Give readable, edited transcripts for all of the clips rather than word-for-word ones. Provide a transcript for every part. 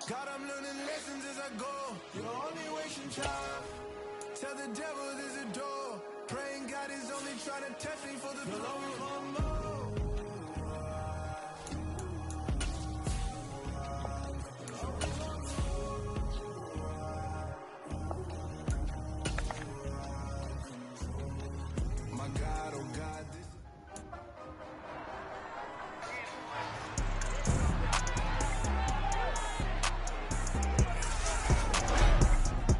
God, I'm learning lessons as I go. You're only wasting time. Tell the devil there's a door. Praying God is only trying to test me for the glory. My God, oh God, this.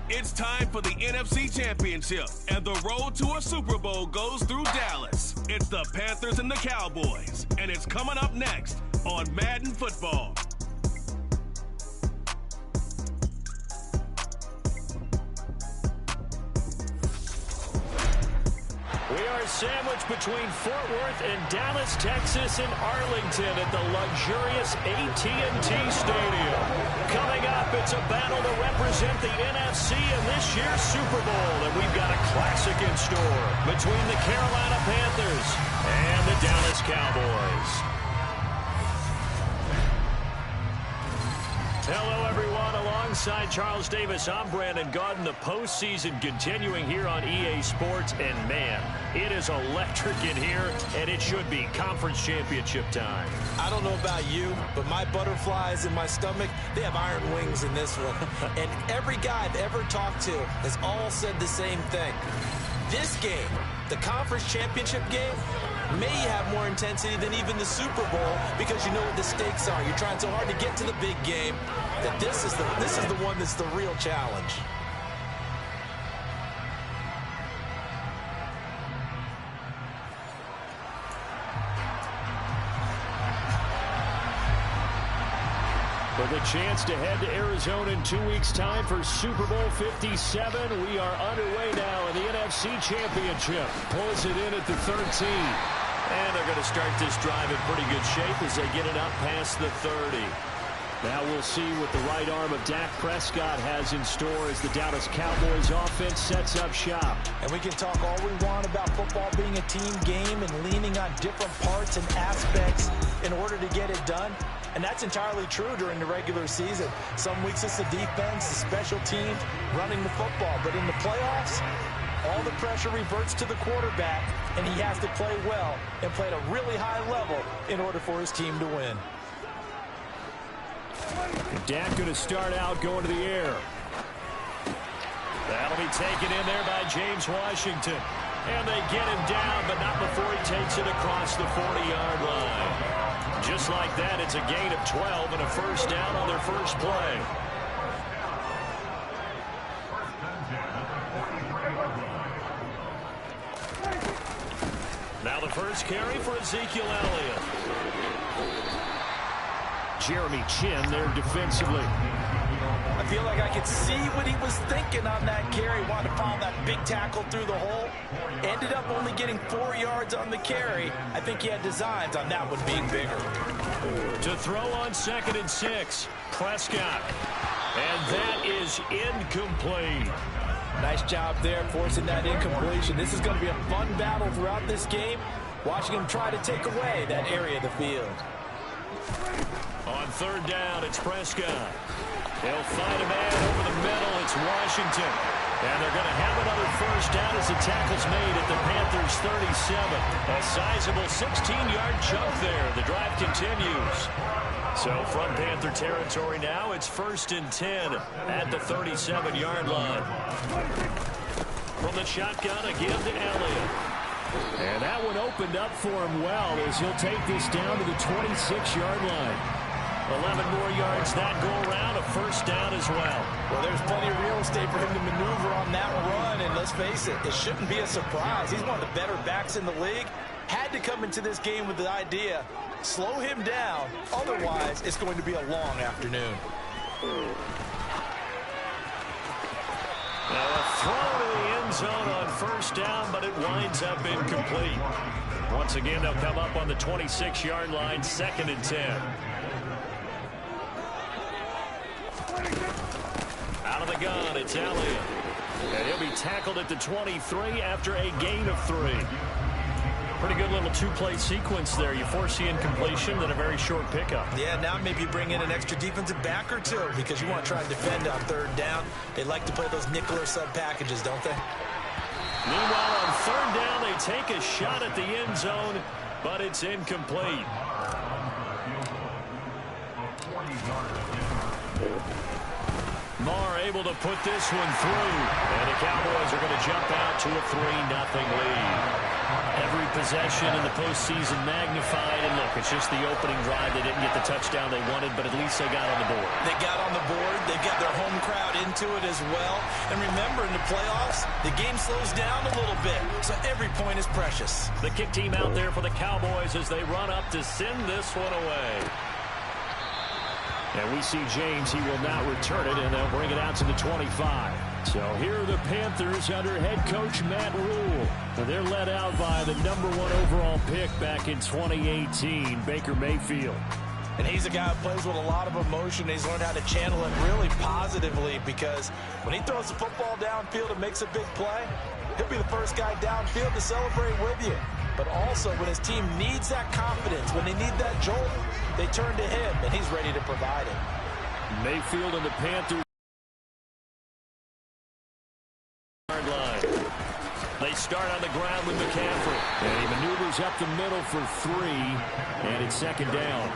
It's time for the NFC Championship, and the road to a Super Bowl goes through Dallas. It's the Panthers and the Cowboys, and it's coming up next on Madden Football. We are sandwiched between Fort Worth and Dallas, Texas, and Arlington at the luxurious AT&T Stadium. Coming up, it's a battle to represent the NFC in this year's Super Bowl, and we've got a classic in store between the Carolina Panthers and the Dallas Cowboys. Hello, everyone. Alongside Charles Davis, I'm Brandon Gaudin. The postseason continuing here on EA Sports. And, man, it is electric in here, and it should be conference championship time. I don't know about you, but my butterflies in my stomach, they have iron wings in this one. And every guy I've ever talked to has all said the same thing. This game, the conference championship game, may have more intensity than even the Super Bowl because you know what the stakes are. You're trying so hard to get to the big game that this is the one that's the real challenge. For the chance to head to Arizona in 2 weeks' time for Super Bowl 57, we are underway now in the NFC Championship. Pulls it in at the 13. And they're going to start this drive in pretty good shape as they get it up past the 30. Now we'll see what the right arm of Dak Prescott has in store as the Dallas Cowboys offense sets up shop. And we can talk all we want about football being a team game and leaning on different parts and aspects in order to get it done. And that's entirely true during the regular season. Some weeks it's the defense, the special teams, running the football. But in the playoffs, all the pressure reverts to the quarterback, and he has to play well and play at a really high level in order for his team to win. Dak going to start out going to the air. That'll be taken in there by James Washington. And they get him down, but not before he takes it across the 40-yard line. Just like that, it's a gain of 12 and a first down on their first play. Now the first carry for Ezekiel Elliott. Jeremy Chin there defensively. I feel like I could see what he was thinking on that carry. Wanted to follow that big tackle through the hole. Ended up only getting 4 yards on the carry. I think he had designs on that one being bigger. To throw on 2nd and 6, Prescott. And that is incomplete. Nice job there forcing that incompletion. This is going to be a fun battle throughout this game. Watching him try to take away that area of the field. On 3rd down, it's Prescott. They'll find a man over the middle. It's Washington. And they're going to have another first down as the tackle's made at the Panthers' 37. A sizable 16-yard chunk there. The drive continues. So from Panther territory now, it's 1st and 10 at the 37-yard line. From the shotgun, again to Elliott. And that one opened up for him well as he'll take this down to the 26-yard line. 11 more yards that go around, a first down as well. Well, there's plenty of real estate for him to maneuver on that run, and let's face it, it shouldn't be a surprise. He's one of the better backs in the league. Had to come into this game with the idea, slow him down, otherwise it's going to be a long afternoon. Now a throw to the end zone on first down, but it winds up incomplete. Once again, they'll come up on the 26-yard line, 2nd and 10. Out of the gun, it's Elliott. And he'll be tackled at the 23 after a gain of 3. Pretty good little two-play sequence there. You force the incompletion, then a very short pickup. Yeah, now maybe you bring in an extra defensive back or two because you want to try and defend on third down. They like to play those nickel or sub packages, don't they? Meanwhile, on third down, they take a shot at the end zone, but it's incomplete. Marr able to put this one through, and the Cowboys are going to jump out to a 3-0 lead. Every possession in the postseason magnified, and look, it's just the opening drive. They didn't get the touchdown they wanted, but at least they got on the board. They got on the board. They got their home crowd into it as well. And remember, in the playoffs, the game slows down a little bit, so every point is precious. The kick team out there for the Cowboys as they run up to send this one away. And we see James. He will not return it, and they'll bring it out to the 25. So here are the Panthers under head coach Matt Rule. And they're led out by the #1 overall pick back in 2018, Baker Mayfield. And he's a guy who plays with a lot of emotion. He's learned how to channel it really positively because when he throws the football downfield and makes a big play, he'll be the first guy downfield to celebrate with you. But also when his team needs that confidence, when they need that jolt, they turn to him, and he's ready to provide it. Mayfield and the Panthers. Line. They start on the ground with McCaffrey. And he maneuvers up the middle for 3, and it's second down.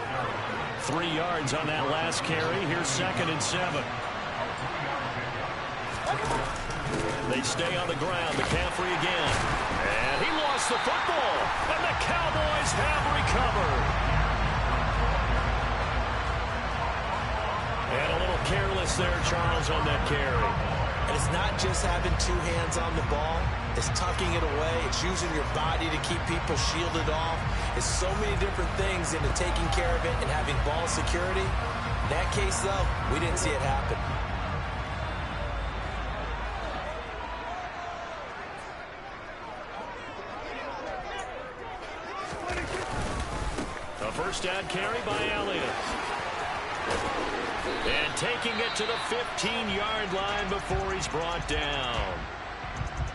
3 yards on that last carry. Here's 2nd and 7. They stay on the ground. McCaffrey again. And he lost the football. And the Cowboys have recovered. And a little careless there, Charles, on that carry. And it's not just having 2 hands on the ball. It's tucking it away. It's using your body to keep people shielded off. It's so many different things into taking care of it and having ball security. In that case, though, we didn't see it happen. A first down carry by Elliott. And taking it to the 15-yard line before he's brought down.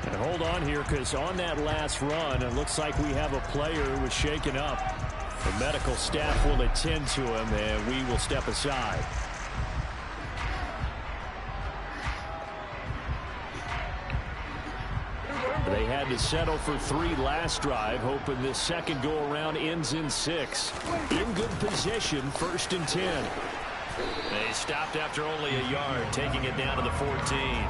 And hold on here, because on that last run, it looks like we have a player who was shaken up. The medical staff will attend to him, and we will step aside. They had to settle for 3 last drive, hoping this second go-around ends in 6. In good position, 1st and 10. They stopped after only a yard, taking it down to the 14.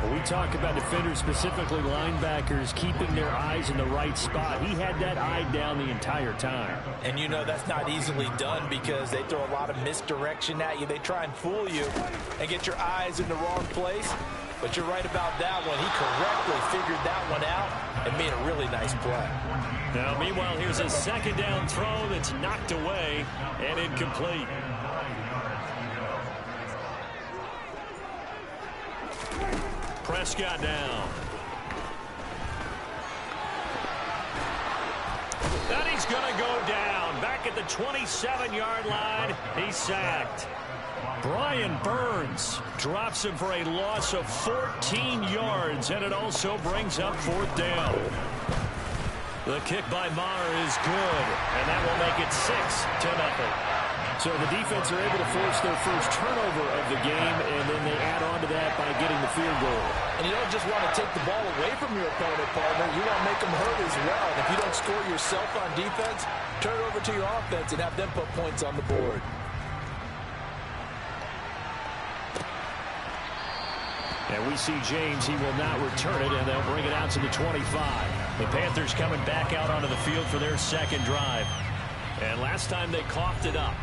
When we talk about defenders, specifically linebackers, keeping their eyes in the right spot. He had that eye down the entire time. And you know that's not easily done because they throw a lot of misdirection at you. They try and fool you and get your eyes in the wrong place. But you're right about that one. He correctly figured that one out and made a really nice play. Now, meanwhile, here's a second down throw that's knocked away and incomplete. Prescott down. And he's going to go down. Back at the 27-yard line, he's sacked. Brian Burns drops him for a loss of 14 yards, and it also brings up 4th down. The kick by Marr is good, and that will make it 6-0. So the defense are able to force their first turnover of the game, and then they add on to that by getting the field goal. And you don't just want to take the ball away from your opponent, partner. You want to make them hurt as well. And if you don't score yourself on defense, turn it over to your offense and have them put points on the board. And we see James. He will not return it, and they'll bring it out to the 25. The Panthers coming back out onto the field for their second drive. And last time they coughed it up,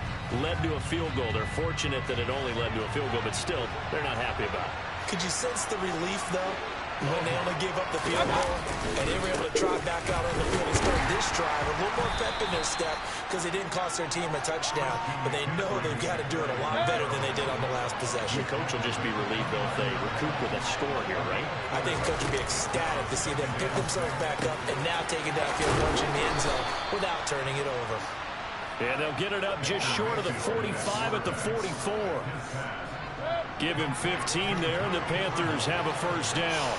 led to a field goal. They're fortunate that it only led to a field goal, but still, they're not happy about it. Could you sense the relief, though, when they only gave up the field goal and they were able to trot back out on the field and start this drive a little more pep in their step because they didn't cost their team a touchdown, but they know they've got to do it a lot better than they did on the last possession. The coach will just be relieved, though, if they recoup with a score here, right? I think the coach will be ecstatic to see them pick themselves back up and now take it downfield, punching the end zone without turning it over. And they'll get it up just short of the 45 at the 44. Give him 15 there, and the Panthers have a first down.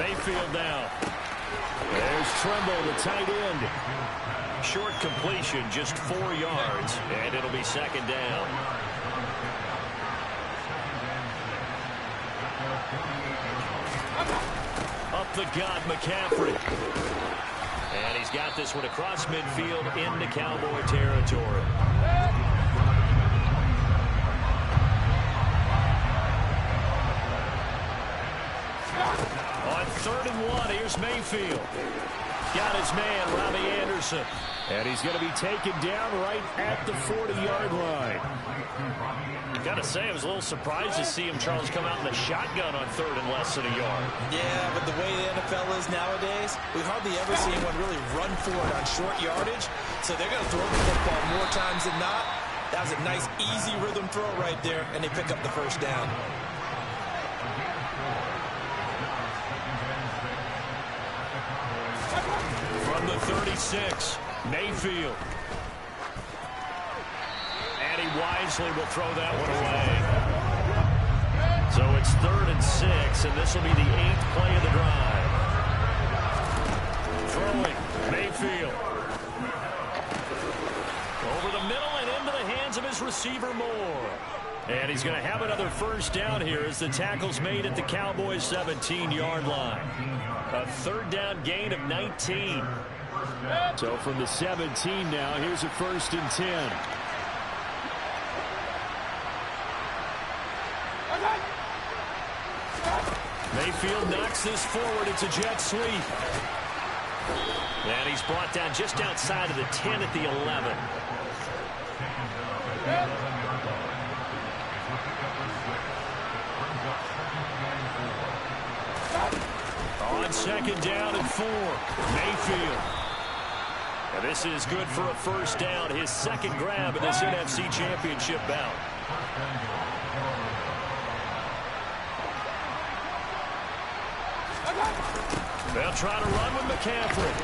Mayfield now. There's Trimble, the tight end. Short completion, just 4 yards, and it'll be second down. Up the gut, McCaffrey. And he's got this one across midfield into Cowboy territory. On 3rd and 1, here's Mayfield. Got his man, Robbie Anderson. And he's going to be taken down right at the 40-yard line. Got to say, I was a little surprised to see him, Charles, come out in the shotgun on 3rd and less than a yard. Yeah, but the way the NFL is nowadays, we hardly ever see anyone really run for it on short yardage. So they're going to throw the football more times than not. That was a nice, easy rhythm throw right there, and they pick up the first down. From the 36, Mayfield. And he wisely will throw that one away. So it's 3rd and 6, and this will be the 8th play of the drive. Throwing, Mayfield. Over the middle and into the hands of his receiver, Moore. And he's going to have another first down here as the tackle's made at the Cowboys' 17-yard line. A 3rd down gain of 19. So from the 17 now, here's a 1st and 10. Mayfield knocks this forward. It's a jet sweep. And he's brought down just outside of the 10 at the 11. On 2nd down and 4, Mayfield. And this is good for a first down, his 2nd grab in this NFC Championship bout. They'll try to run with McCaffrey.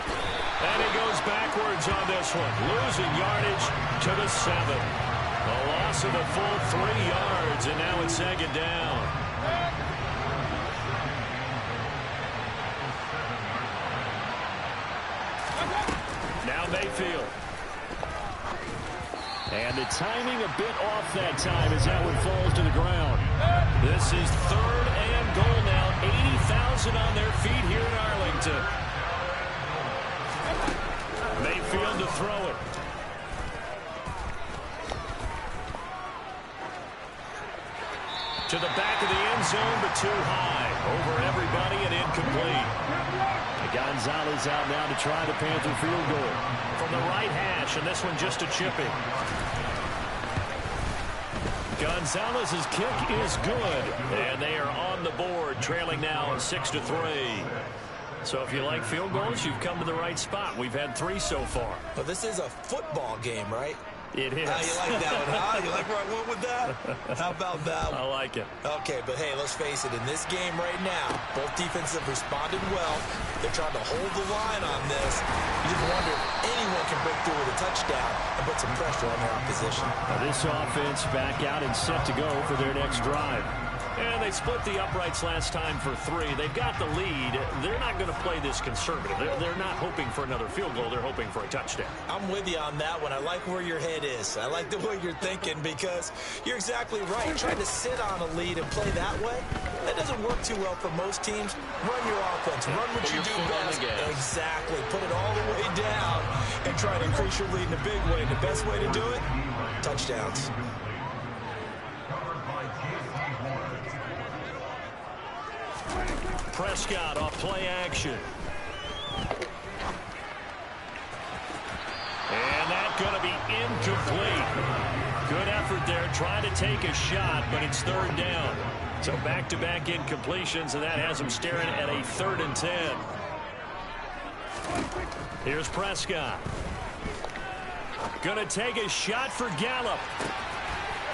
And he goes backwards on this one, losing yardage to the 7. A loss of a full 3 yards, and now it's 2nd down. Now Mayfield. And the timing a bit off that time as that one falls to the ground. This is 3rd and goal now. 80,000 on their feet here in Arlington. Mayfield to throw it. To the back of the end zone, but too high. Over everybody and incomplete. Gonzalez out now to try the Panther field goal. From the right hash, and this one just a chipping. Gonzalez's kick is good. And they are on the board, trailing now 6-3. So if you like field goals, you've come to the right spot. We've had 3 so far. But this is a football game, right? It is. You like that one, huh? You like where I went with that? How about that one? I like it. Okay, but hey, let's face it. In this game right now, both defenses have responded well. They're trying to hold the line on this. You just wonder if anyone can break through with a touchdown and put some pressure on their opposition. Now this offense back out and set to go for their next drive. And they split the uprights last time for 3. They've got the lead. They're not going to play this conservative. They're not hoping for another field goal. They're hoping for a touchdown. I'm with you on that one. I like where your head is. I like the way you're thinking because you're exactly right. Trying to sit on a lead and play that way, that doesn't work too well for most teams. Run your offense. Run what you do best. Exactly. Put it all the way down and try to increase your lead in a big way. And the best way to do it, touchdowns. Prescott off play action. And that's going to be incomplete. Good effort there, trying to take a shot, but it's 3rd down. So back-to-back incompletions, and that has him staring at a 3rd and 10. Here's Prescott. Going to take a shot for Gallup.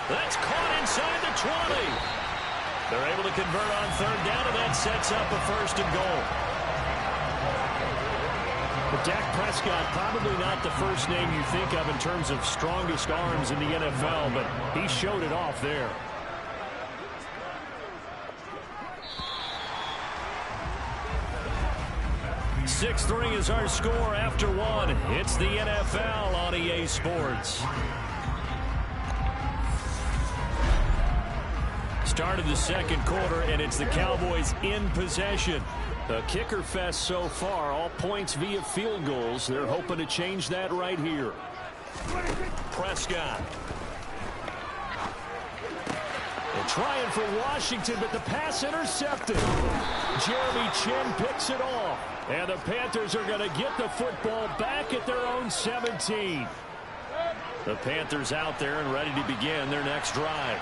That's caught inside the 20. They're able to convert on 3rd down, and that sets up a 1st and goal. But Dak Prescott, probably not the first name you think of in terms of strongest arms in the NFL, but he showed it off there. 6-3 is our score after one. It's the NFL on EA Sports. Start of the second quarter, and it's the Cowboys in possession. A kicker fest so far, all points via field goals. They're hoping to change that right here. Prescott. They're trying for Washington, but the pass intercepted. Jeremy Chin picks it off. And the Panthers are going to get the football back at their own 17. The Panthers out there and ready to begin their next drive.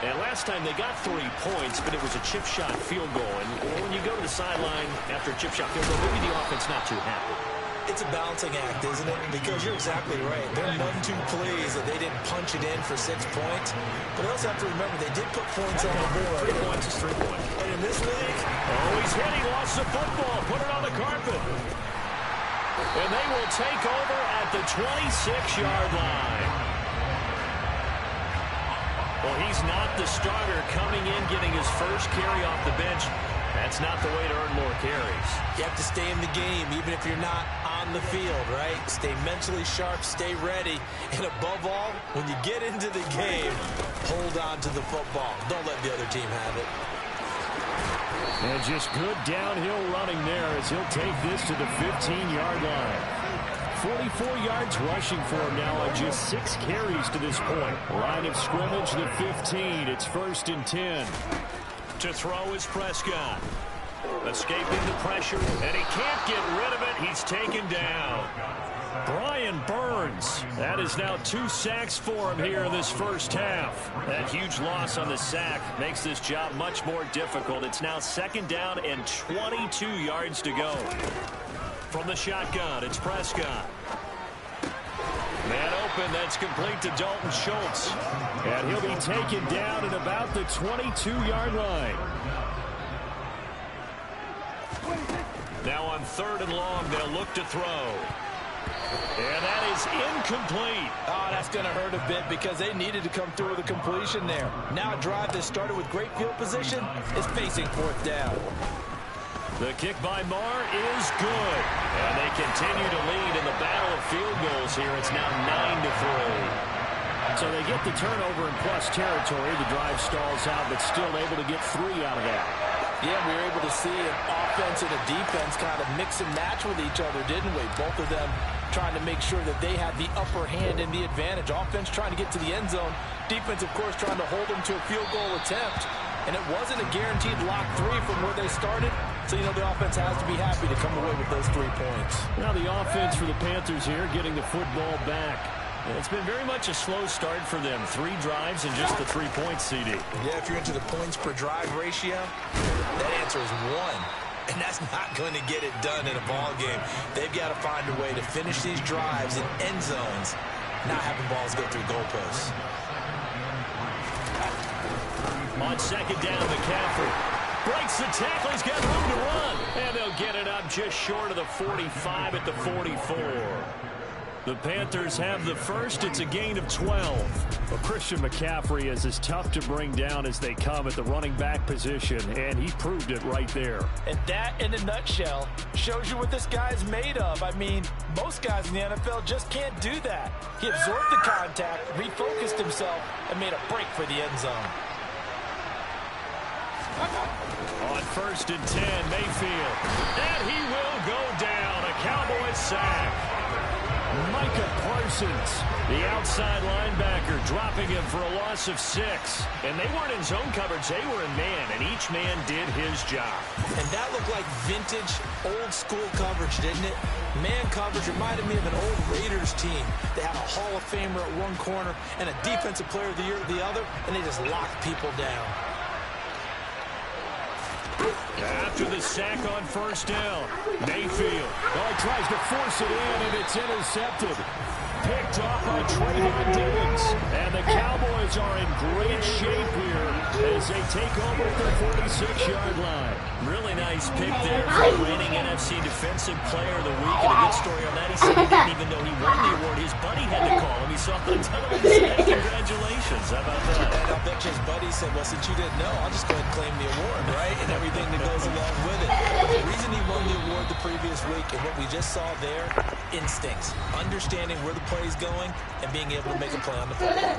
And last time they got 3 points, but it was a chip shot field goal. And when you go to the sideline after a chip shot field goal, maybe the offense not too happy. It's a balancing act, isn't it? Because you're exactly right. They're none too pleased that they didn't punch it in for 6 points. But you also have to remember they did put points on the board. 3 points is 3 points. And in this league, he's hit. He lost the football. Put it on the carpet. And they will take over at the 26-yard line. Well, he's not the starter coming in, getting his first carry off the bench. That's not the way to earn more carries. You have to stay in the game, even if you're not on the field, right? Stay mentally sharp, stay ready. And above all, when you get into the game, hold on to the football. Don't let the other team have it. And just good downhill running there as he'll take this to the 15-yard line. 44 yards rushing for him now on just 6 carries to this point. Line of scrimmage, the 15. It's 1st and 10. To throw is Prescott. Escaping the pressure, and he can't get rid of it. He's taken down. Brian Burns. That is now 2 sacks for him here in this first half. That huge loss on the sack makes this job much more difficult. It's now 2nd down and 22 yards to go. From the shotgun, it's Prescott. Man open, that's complete to Dalton Schultz. And he'll be taken down at about the 22-yard line. Now on 3rd and long, they'll look to throw. And that is incomplete. Oh, that's going to hurt a bit because they needed to come through with a completion there. Now a drive that started with great field position is facing 4th down. The kick by Marr is good. And they continue to lead in the battle of field goals here. It's now 9-3. So they get the turnover in plus territory. The drive stalls out, but still able to get 3 out of that. Yeah, we were able to see an offense and a defense kind of mix and match with each other, didn't we? Both of them trying to make sure that they had the upper hand and the advantage. Offense trying to get to the end zone. Defense, of course, trying to hold them to a field goal attempt. And it wasn't a guaranteed lock 3 from where they started. So, you know, the offense has to be happy to come away with those 3 points. Now the offense for the Panthers here getting the football back. It's been very much a slow start for them. 3 drives and just the 3 points, CD. Yeah, if you're into the points per drive ratio, that answer is 1. And that's not going to get it done in a ball game. They've got to find a way to finish these drives in end zones, not having balls go through goalposts. On 2nd down, McCaffrey breaks the tackle. He's got room to run. And they'll get it up just short of the 45 at the 44. The Panthers have the first. It's a gain of 12. Well, Christian McCaffrey is as tough to bring down as they come at the running back position, and he proved it right there. And that, in a nutshell, shows you what this guy's made of. I mean, most guys in the NFL just can't do that. He absorbed the contact, refocused himself, and made a break for the end zone. On 1st and 10, Mayfield. And he will go down. A Cowboys sack. Micah Parsons, the outside linebacker, dropping him for a loss of 6. And they weren't in zone coverage. They were in man, and each man did his job. And that looked like vintage, old-school coverage, didn't it? Man coverage reminded me of an old Raiders team. They had a Hall of Famer at one corner and a Defensive Player of the Year at the other, and they just locked people down. After the sack on 1st down, Mayfield. Oh, he tries to force it in, and it's intercepted. Picked off by Trayvon Diggs. And the Cowboys Cowboys are in great shape here as they take over at the 46-yard line. Really nice pick there for the reigning NFC Defensive Player of the Week. And a good story on that. He said he didn't even know he won the award. His buddy had to call him. He saw it on television. Congratulations. How about that? And I bet his buddy said, well, since you didn't know, I'll just go ahead and claim the award, right? And everything that goes along with it. But the reason he won the award the previous week and what we just saw there, instincts. Understanding where the play is going and being able to make a play on the football.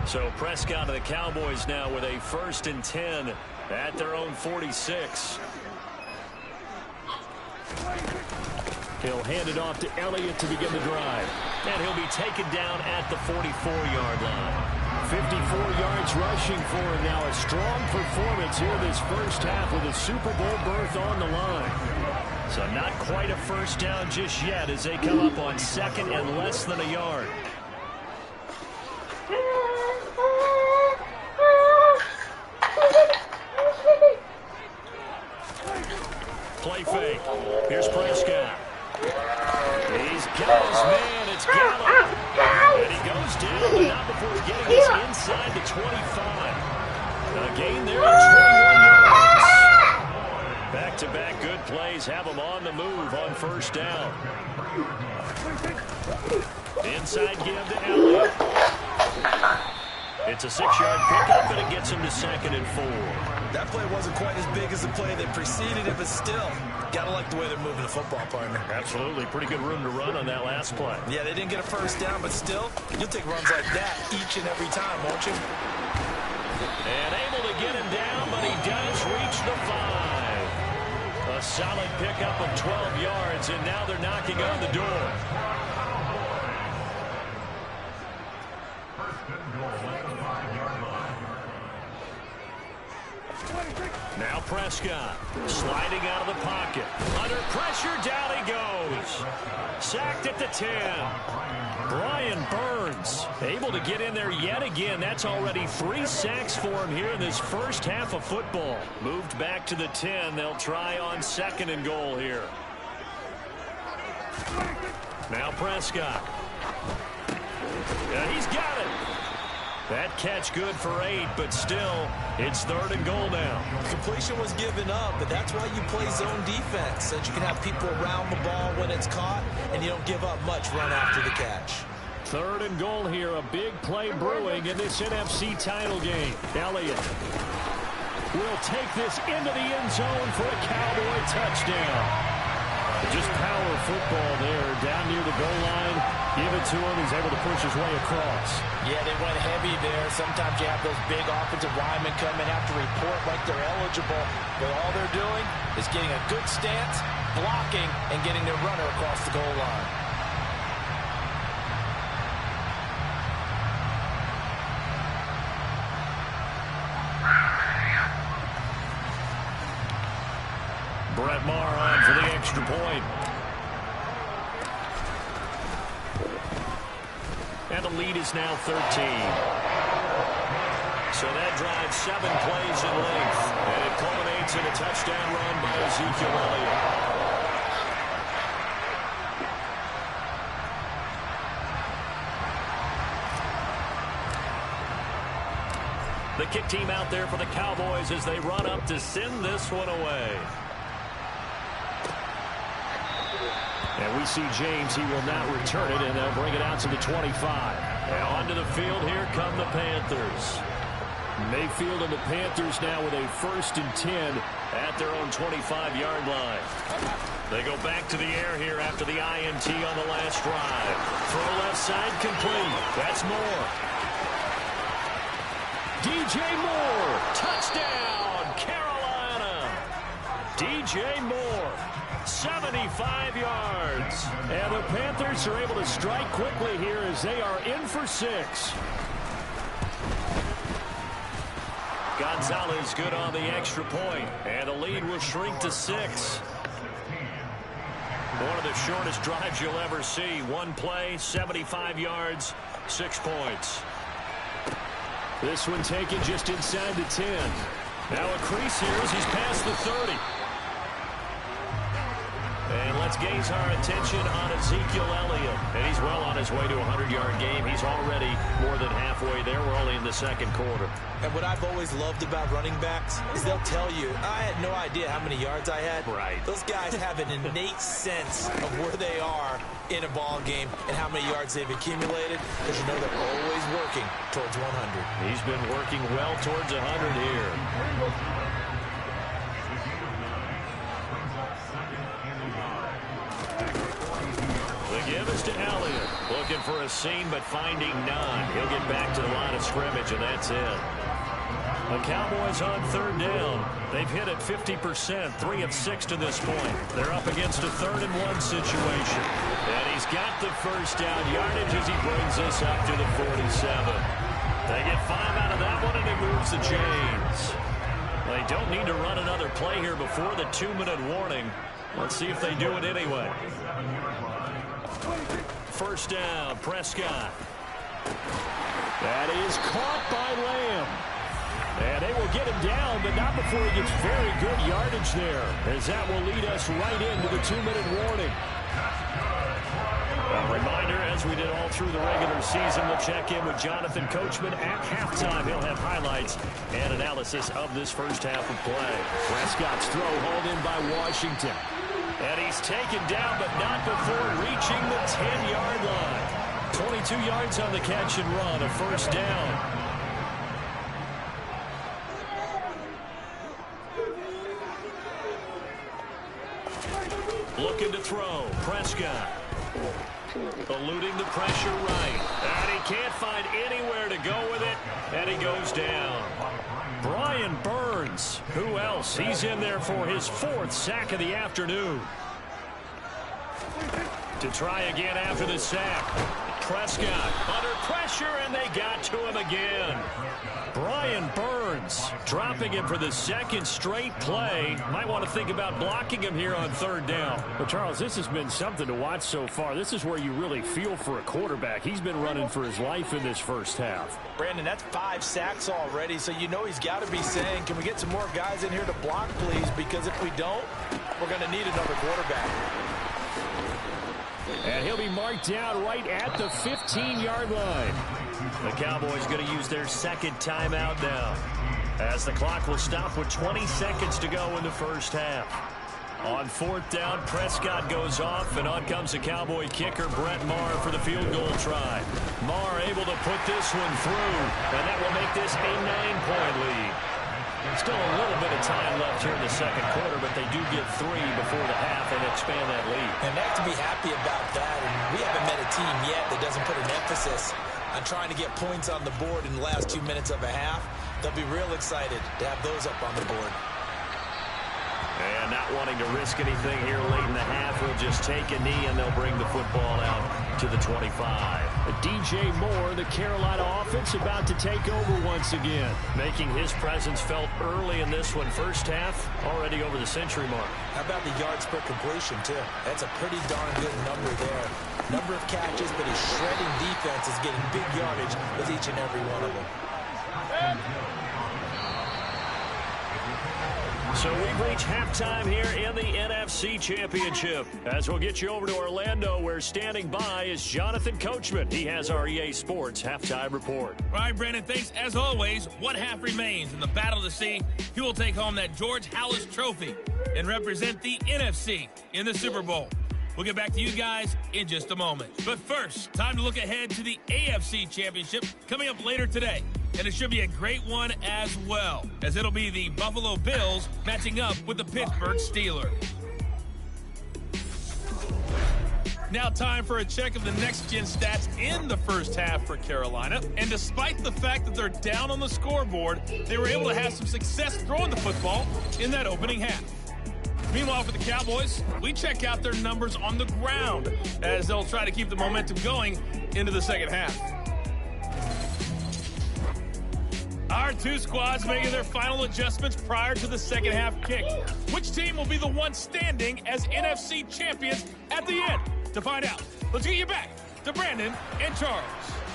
So Prescott of the Cowboys now with a 1st and 10 at their own 46. He'll hand it off to Elliott to begin the drive. And he'll be taken down at the 44-yard line. 54 yards rushing for him now. A strong performance here this first half with a Super Bowl berth on the line. So not quite a first down just yet as they come up on 2nd and less than a yard. Play fake. Here's Prescott. He's got his man. It's Gallup. And he goes down, but not before getting this inside the 25. A gain there of 21 yards. Back-to-back good plays have him on the move on 1st down. Inside give to Elliott. It's a 6-yard pickup, but it gets him to 2nd and 4. That play wasn't quite as big as the play that preceded it, but still, gotta like the way they're moving the football, partner. Absolutely. Pretty good room to run on that last play. Yeah, they didn't get a first down, but still, you'll take runs like that each and every time, won't you? And able to get him down, but he does reach the 5. A solid pickup of 12 yards, and now they're knocking on the door. Now Prescott sliding out of the pocket. Under pressure, down he goes. Sacked at the 10. Brian Burns able to get in there yet again. That's already 3 sacks for him here in this first half of football. Moved back to the 10. They'll try on 2nd and goal here. Now Prescott. Yeah, he's got it. That catch good for 8, but still, it's 3rd and goal now. Completion was given up, but that's why you play zone defense, so that you can have people around the ball when it's caught, and you don't give up much run after the catch. 3rd and goal here, a big play brewing in this NFC title game. Elliott will take this into the end zone for a Cowboy touchdown. Just power football there, down near the goal line. Give it to him. He's able to push his way across. Yeah, they went heavy there. Sometimes you have those big offensive linemen come and have to report like they're eligible. But all they're doing is getting a good stance, blocking, and getting their runner across the goal line. Brett Maher on for the extra point. and the lead is now 13. So that drives 7 plays in length, and it culminates in a touchdown run by Ezekiel Elliott. The kick team out there for the Cowboys as they run up to send this one away. And we see James. He will not return it, and they'll bring it out to the 25. And onto the field, here come the Panthers. Mayfield and the Panthers now with a 1st and 10 at their own 25-yard line. They go back to the air here after the INT on the last drive. Throw left side complete. That's Moore. DJ Moore, touchdown, Carolina. DJ Moore, 75 yards. And the Panthers are able to strike quickly here as they are in for 6. Gonzalez good on the extra point, and the lead will shrink to 6. One of the shortest drives you'll ever see. 1 play, 75 yards, 6 points. This one taken just inside the 10. Now a crease here as he's past the 30. And let's gaze our attention on Ezekiel Elliott. And he's well on his way to a 100-yard game. He's already more than halfway there. We're only in the 2nd quarter. And what I've always loved about running backs is they'll tell you, I had no idea how many yards I had. Right. Those guys have an innate sense of where they are in a ball game and how many yards they've accumulated, because you know they're always working towards 100. He's been working well towards 100 here. The give is to Elliott. Looking for a seam, but finding none. He'll get back to the line of scrimmage, and that's it. The Cowboys on 3rd down. They've hit it 50%, 3 of 6 to this point. They're up against a 3rd and 1 situation. And he's got the 1st down yardage as he brings this up to the 47. They get 5 out of that one, and it moves the chains. They don't need to run another play here before the 2-minute warning. Let's see if they do it anyway. 1st down, Prescott. That is caught by Lamb. And they will get him down, but not before he gets very good yardage there, as that will lead us right into the 2-minute warning. A reminder, as we did all through the regular season, we'll check in with Jonathan Coachman at halftime. He'll have highlights and analysis of this first half of play. Prescott's throw hauled in by Washington. And he's taken down, but not before reaching the 10-yard line. 22 yards on the catch and run, a 1st down. Looking to throw, Prescott. Eluding the pressure right. And he can't find anywhere to go with it, and he goes down. Brian Burns, who else? He's in there for his 4th sack of the afternoon. To try again after the sack. Prescott under pressure, and they got to him again. Brian Burns dropping him for the 2nd straight play. Might want to think about blocking him here on 3rd down. Well, Charles, this has been something to watch so far. This is where you really feel for a quarterback. He's been running for his life in this first half. Brandon, that's 5 sacks already, so you know he's got to be saying, can we get some more guys in here to block, please? Because if we don't, we're going to need another quarterback. And he'll be marked down right at the 15-yard line. The Cowboys going to use their 2nd timeout now, as the clock will stop with 20 seconds to go in the first half. On 4th down, Prescott goes off, and on comes the Cowboy kicker, Brett Maher, for the field goal try. Maher able to put this one through, and that will make this a 9-point lead. Still a little bit of time left here in the 2nd quarter, but they do get 3 before the half and expand that lead. And they have to be happy about that. And we haven't met a team yet that doesn't put an emphasis on trying to get points on the board in the last 2 minutes of a half. They'll be real excited to have those up on the board. And not wanting to risk anything here late in the half, we'll just take a knee, and they'll bring the football out to the 25. DJ Moore, the Carolina offense, about to take over once again. Making his presence felt early in this one. First half, already over the century mark. How about the yards per completion, too? That's a pretty darn good number there. number of catches, but his shredding defense is getting big yardage with each and every one of them. So we've reached halftime here in the NFC Championship. As we'll get you over to Orlando, where standing by is Jonathan Coachman. He has our EA Sports halftime report. All right, Brandon, thanks. As always, one half remains in the battle to see who will take home that George Halas trophy and represent the NFC in the Super Bowl. We'll get back to you guys in just a moment. But first, time to look ahead to the AFC Championship coming up later today. And it should be a great one as well, as it'll be the Buffalo Bills matching up with the Pittsburgh Steelers. Now time for a check of the next-gen stats in the first half for Carolina. And despite the fact that they're down on the scoreboard, they were able to have some success throwing the football in that opening half. Meanwhile, for the Cowboys, we check out their numbers on the ground as they'll try to keep the momentum going into the second half. Our two squads making their final adjustments prior to the second half kick. Which team will be the one standing as NFC champions at the end? To find out, let's get you back to Brandon and Charles.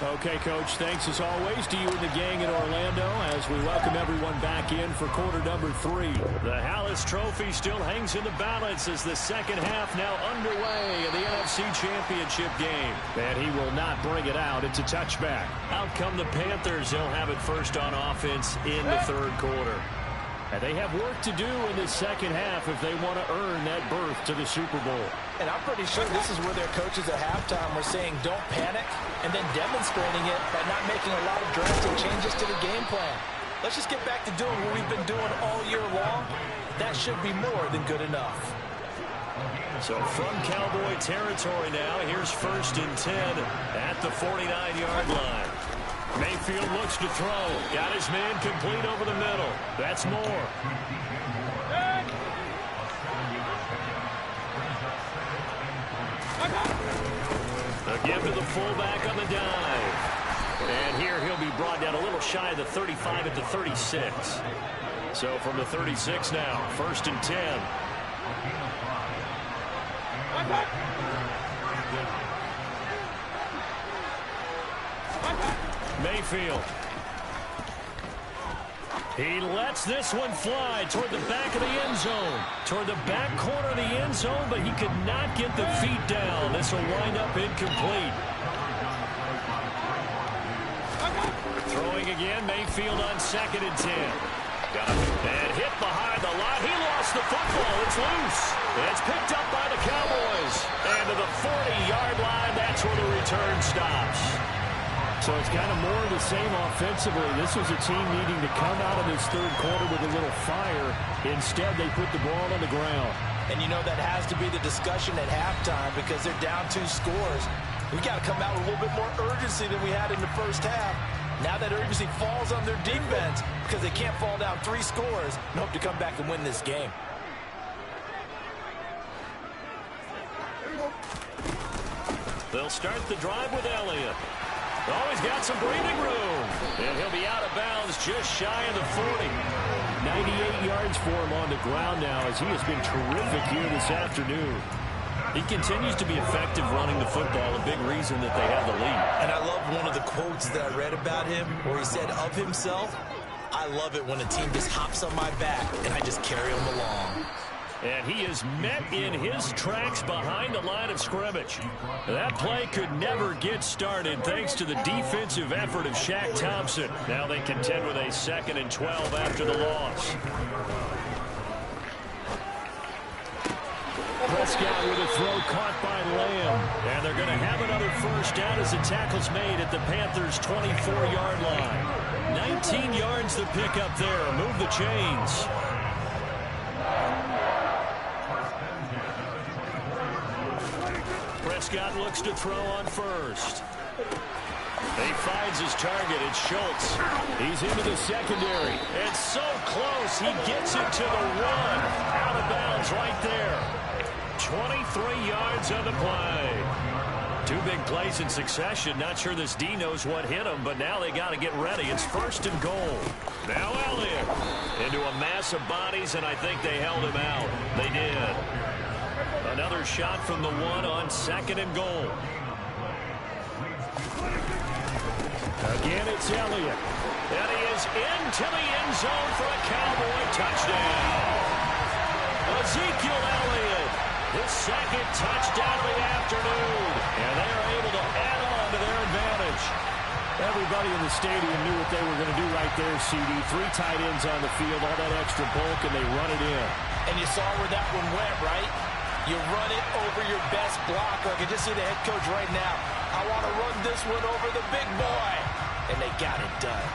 Okay, Coach, thanks as always to you and the gang in Orlando as we welcome everyone back in for quarter number 3. The Halas Trophy still hangs in the balance as the second half now underway in the NFC Championship game. And he will not bring it out. It's a touchback. Out come the Panthers. They'll have it first on offense in the third quarter. And they have work to do in the second half if they want to earn that berth to the Super Bowl. And I'm pretty sure this is where their coaches at halftime were saying don't panic and then demonstrating it by not making a lot of drastic changes to the game plan. Let's just get back to doing what we've been doing all year long. That should be more than good enough. So from Cowboy territory now, here's 1st and 10 at the 49-yard line. Mayfield looks to throw. Got his man complete over the middle. That's Moore. A give to the fullback on the dive. And here he'll be brought down a little shy of the 35 at the 36. So from the 36 now, 1st and 10. Mayfield. He lets this one fly toward the back of the end zone. Toward the back corner of the end zone, but he could not get the feet down. This will wind up incomplete. Throwing again, Mayfield on 2nd and 10. And hit behind the line. He lost the football. It's loose. It's picked up by the Cowboys. And to the 40-yard line, that's where the return stops. So it's kind of more of the same offensively. This was a team needing to come out of this third quarter with a little fire. Instead, they put the ball on the ground. And you know that has to be the discussion at halftime because they're down 2 scores. We got to come out with a little bit more urgency than we had in the first half. Now that urgency falls on their defense because they can't fall down 3 scores and hope to come back and win this game. They'll start the drive with Elliott. Oh, he's got some breathing room. And he'll be out of bounds just shy of the 40. 98 yards for him on the ground now as he has been terrific here this afternoon. He continues to be effective running the football, a big reason that they have the lead. And I love one of the quotes that I read about him where he said of himself, I love it when a team just hops on my back and I just carry them along. And he is met in his tracks behind the line of scrimmage. That play could never get started thanks to the defensive effort of Shaq Thompson. Now they contend with a 2nd and 12 after the loss. Prescott with a throw caught by Lamb. And they're going to have another first down as the tackle's made at the Panthers' 24-yard line. 19 yards to pick up there. Move the chains. Prescott looks to throw on 1st. He finds his target. It's Schultz. He's into the secondary. It's so close. He gets it to the 1. Out of bounds right there. 23 yards on the play. 2 big plays in succession. Not sure this D knows what hit him, but now they got to get ready. It's 1st and goal. Now Elliott into a mass of bodies, and I think they held him out. They did. Another shot from the 1 on 2nd and goal. Again, it's Elliott. And he is into the end zone for a Cowboy touchdown. Ezekiel Elliott, his second touchdown of the afternoon. And they are able to add on to their advantage. Everybody in the stadium knew what they were going to do right there, CD. 3 tight ends on the field, all that extra bulk, and they run it in. And you saw where that one went, right? You run it over your best blocker. I can just see the head coach right now. I want to run this one over the big boy. And they got it done.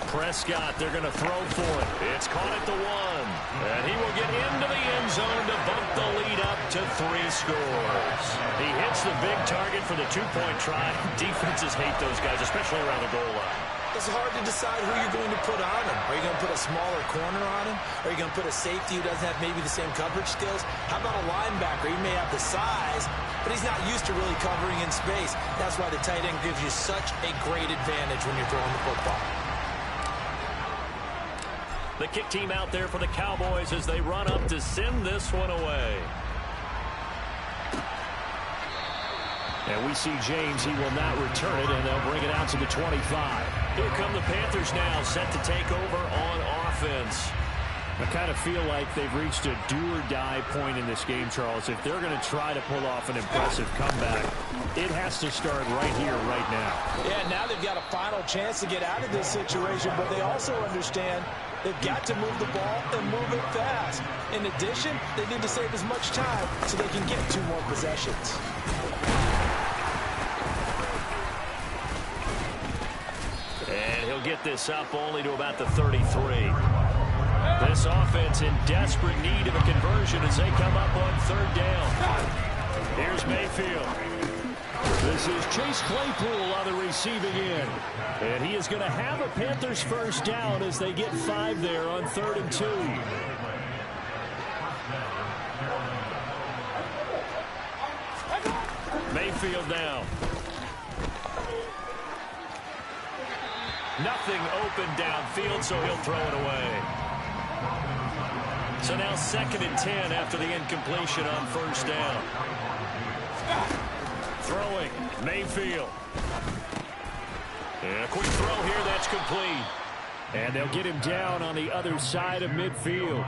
Prescott, they're going to throw for it. It's caught at the 1. And he will get into the end zone to bump the lead up to 3 scores. He hits the big target for the 2-point try. Defenses hate those guys, especially around the goal line. It's hard to decide who you're going to put on him. Are you going to put a smaller corner on him? Are you going to put a safety who doesn't have maybe the same coverage skills? How about a linebacker? He may have the size, but he's not used to really covering in space. That's why the tight end gives you such a great advantage when you're throwing the football. The kick team out there for the Cowboys as they run up to send this one away. And we see James. He will not return it, and they'll bring it out to the 25. Here come the Panthers now, set to take over on offense. I kind of feel like they've reached a do-or-die point in this game, Charles. If they're going to try to pull off an impressive comeback, it has to start right here, right now. Yeah, now they've got a final chance to get out of this situation, but they also understand they've got to move the ball and move it fast. In addition, they need to save as much time so they can get 2 more possessions. And he'll get this up only to about the 33. This offense in desperate need of a conversion as they come up on 3rd down. Here's Mayfield. This is Chase Claypool on the receiving end. And he is going to have a Panthers first down as they get 5 there on 3rd and 2. Mayfield now. Nothing open downfield, so he'll throw it away. So now 2nd and 10 after the incompletion on 1st down. Throwing, Mayfield. And a quick throw here, that's complete. And they'll get him down on the other side of midfield.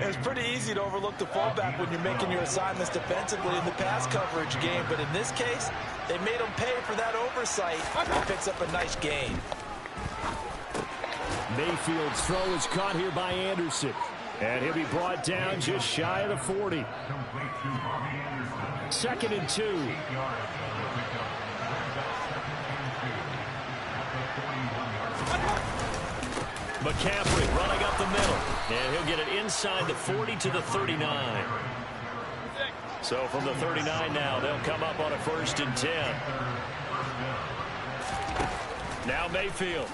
It's pretty easy to overlook the fullback when you're making your assignments defensively in the pass coverage game, but in this case, they made him pay for that oversight. He picks up a nice gain. Mayfield's throw is caught here by Anderson. And he'll be brought down just shy of the 40. 2nd and 2. McCaffrey running up the middle. And he'll get it inside the 40 to the 39. So from the 39 now, they'll come up on a 1st and 10. Now Mayfield.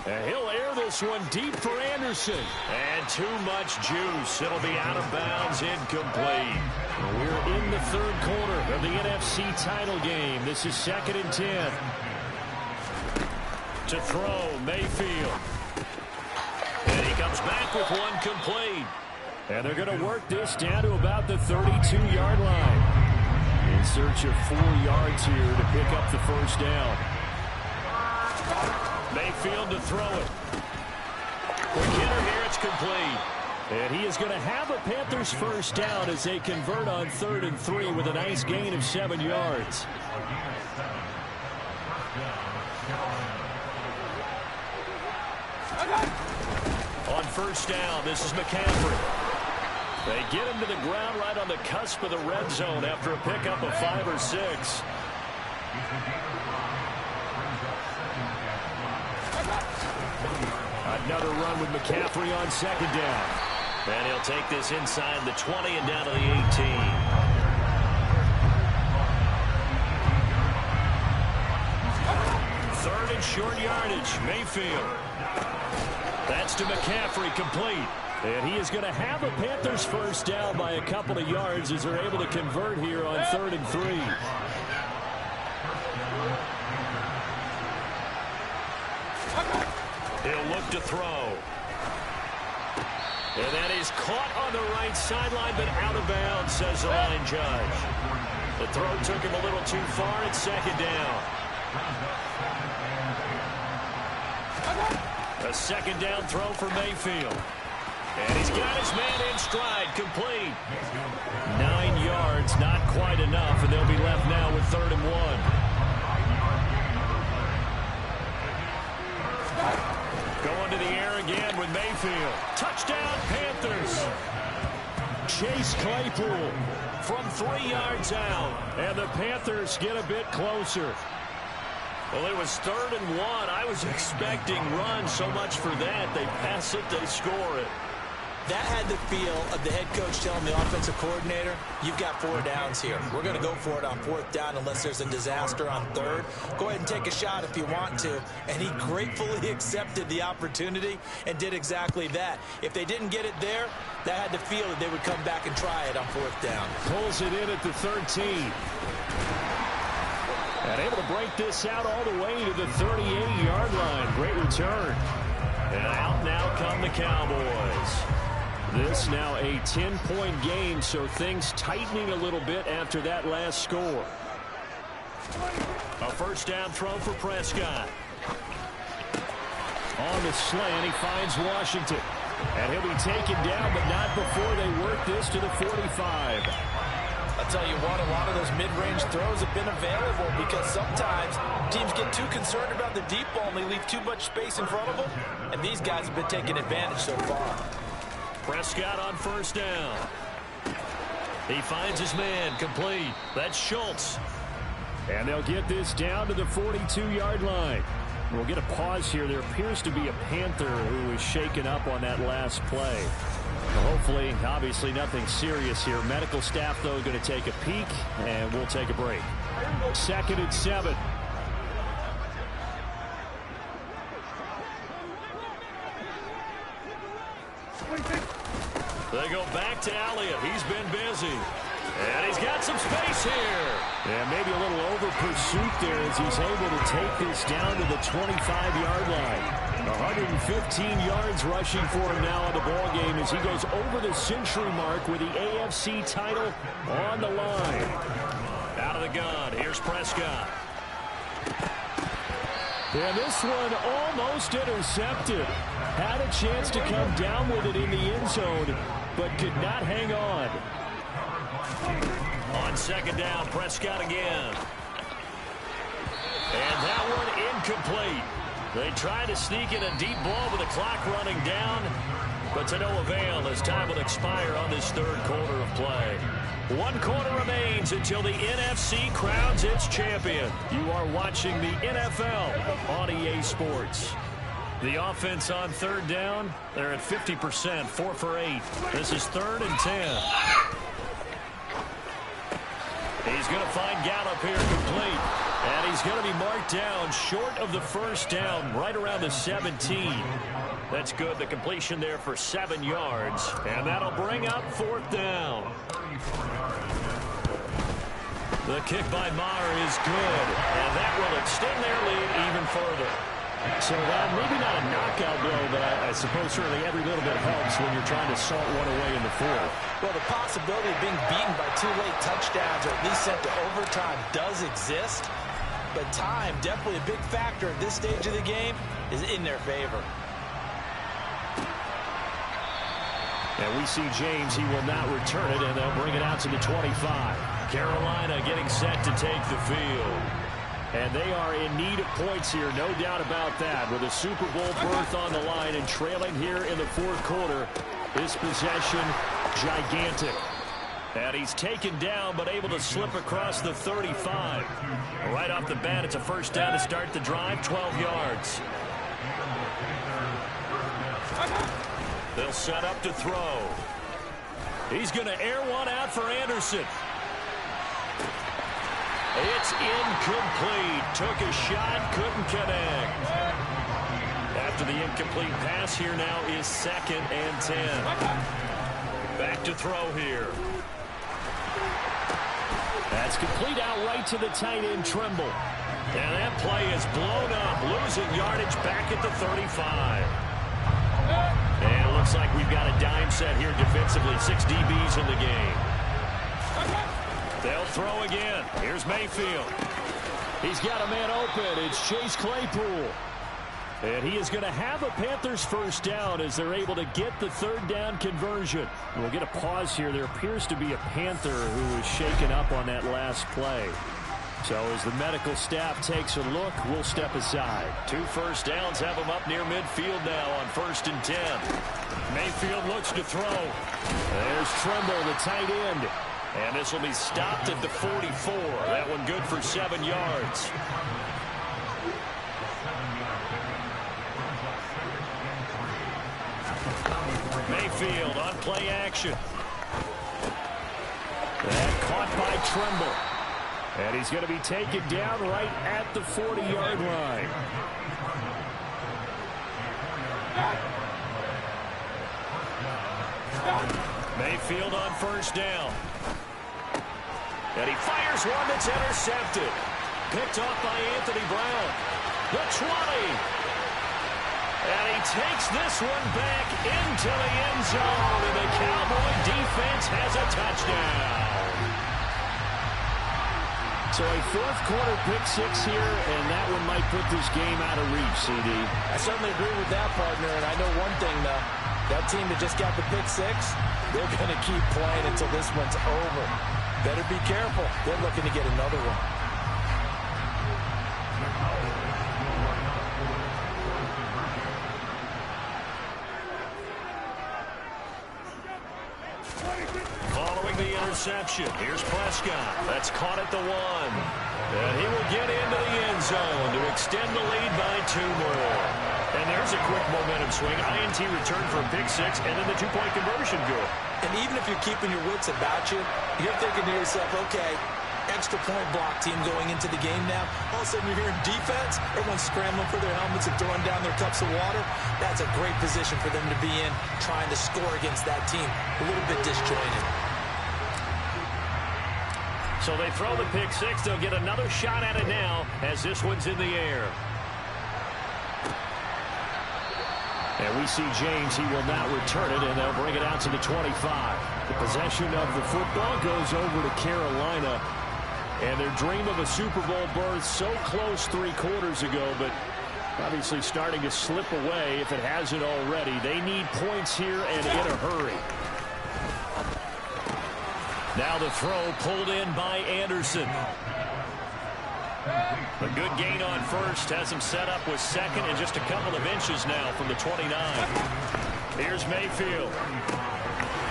And he'll air this one deep for Anderson. And too much juice. It'll be out of bounds, incomplete. We're in the 3rd quarter of the NFC title game. This is 2nd and 10. To throw, Mayfield. And he comes back with one complete. And they're going to work this down to about the 32-yard line. In search of 4 yards here to pick up the first down. Mayfield to throw it. Quick hitter here, it's complete. And he is going to have a Panthers first down as they convert on 3rd and 3 with a nice gain of 7 yards. On 1st down, this is McCaffrey. They get him to the ground right on the cusp of the red zone after a pickup of 5 or 6. Another run with McCaffrey on 2nd down. And he'll take this inside the 20 and down to the 18. 3rd and short yardage, Mayfield. That's to McCaffrey, complete. And he is going to have a Panthers first down by a couple of yards as they're able to convert here on 3rd and 3. He'll look to throw. And that is caught on the right sideline, but out of bounds, says the line judge. The throw took him a little too far. It's second down. A second down throw for Mayfield. And he's got his man in stride, complete. 9 yards, not quite enough, and they'll be left now with 3rd and 1. Going to the air again with Mayfield. Touchdown, Panthers. Chase Claypool from 3 yards out. And the Panthers get a bit closer. Well, it was 3rd and 1. I was expecting run, so much for that. They pass it, they score it. That had the feel of the head coach telling the offensive coordinator, you've got 4 downs here. We're going to go for it on 4th down unless there's a disaster on 3rd. Go ahead and take a shot if you want to. And he gratefully accepted the opportunity and did exactly that. If they didn't get it there, that had the feel that they would come back and try it on 4th down. Pulls it in at the 13. And able to break this out all the way to the 38-yard line. Great return. And out now come the Cowboys. This now a 10-point game, so things tightening a little bit after that last score. A first down throw for Prescott. On the slant, he finds Washington. And he'll be taken down, but not before they work this to the 45. I'll tell you what, a lot of those mid-range throws have been available because sometimes teams get too concerned about the deep ball and they leave too much space in front of them. And these guys have been taking advantage so far. Prescott on first down. He finds his man, complete. That's Schultz. And they'll get this down to the 42-yard line. We'll get a pause here. There appears to be a Panther who was shaken up on that last play. Hopefully, obviously nothing serious here. Medical staff, though, going to take a peek, and we'll take a break. 2nd and 7. They go back to Elliott. He's been busy. And he's got some space here. And maybe a little over pursuit there as he's able to take this down to the 25-yard line. 115 yards rushing for him now in the ball game as he goes over the century mark with the AFC title on the line. Out of the gun, here's Prescott. And this one almost intercepted. Had a chance to come down with it in the end zone, but could not hang on. On 2nd down, Prescott again. And that one incomplete. They try to sneak in a deep ball with the clock running down, but to no avail as time will expire on this 3rd quarter of play. 1 quarter remains until the NFC crowns its champion. You are watching the NFL on EA Sports. The offense on 3rd down, they're at 50%, 4 for 8. This is 3rd and 10. He's going to find Gallup here complete. And he's going to be marked down short of the first down, right around the 17. That's good. The completion there for 7 yards. And that'll bring up 4th down. The kick by Maher is good. And that will extend their lead even further. So maybe not a knockout blow, but I suppose certainly every little bit helps when you're trying to salt one away in the 4th. Well, the possibility of being beaten by 2 late touchdowns or at least sent to overtime does exist. But time, definitely a big factor at this stage of the game, is in their favor. And we see James. He will not return it, and they'll bring it out to the 25. Carolina getting set to take the field. And they are in need of points here, no doubt about that. With a Super Bowl berth on the line and trailing here in the 4th quarter, this possession gigantic. And he's taken down, but able to slip across the 35. Right off the bat, it's a first down to start the drive, 12 yards. They'll set up to throw. He's going to air one out for Anderson. It's incomplete. Took a shot, couldn't connect. After the incomplete pass, here now is 2nd and 10. Back to throw here. That's complete out right to the tight end, Trimble. And that play is blown up, losing yardage back at the 35. And it looks like we've got a dime set here defensively. 6 DBs in the game. They'll throw again. Here's Mayfield. He's got a man open. It's Chase Claypool. And he is going to have a Panthers first down as they're able to get the third down conversion. We'll get a pause here. There appears to be a Panther who was shaken up on that last play. So as the medical staff takes a look, we'll step aside. 2 first downs have him up near midfield now on 1st and 10. Mayfield looks to throw. There's Tremble, the tight end. And this will be stopped at the 44. That one good for 7 yards. Mayfield on play action. That caught by Tremble. And he's going to be taken down right at the 40-yard line. Mayfield on first down. And he fires one that's intercepted. Picked off by Anthony Brown. The 20. And he takes this one back into the end zone. And the Cowboy defense has a touchdown. So a 4th quarter pick 6 here, and that one might put this game out of reach, CD. I certainly agree with that, partner. And I know one thing, though. That team that just got the pick 6, they're going to keep playing until this one's over. Better be careful. They're looking to get another one. Following the interception, here's Prescott. That's caught at the 1. And he will get into the end zone to extend the lead by 2 more. And there's a quick momentum swing. INT return for a pick 6, and then the 2-point conversion good. And even if you're keeping your wits about you, you're thinking to yourself, okay, extra point block team going into the game now. All of a sudden you're hearing defense, everyone's scrambling for their helmets and throwing down their cups of water. That's a great position for them to be in, trying to score against that team. A little bit disjointed. So they throw the pick 6. They'll get another shot at it now as this one's in the air. And we see James. He will not return it, and they'll bring it out to the 25. The possession of the football goes over to Carolina. And their dream of a Super Bowl berth so close 3 quarters ago, but obviously starting to slip away if it hasn't already. They need points here and in a hurry. Now the throw pulled in by Anderson. A good gain on first has him set up with 2nd and just a couple of inches now from the 29. Here's Mayfield.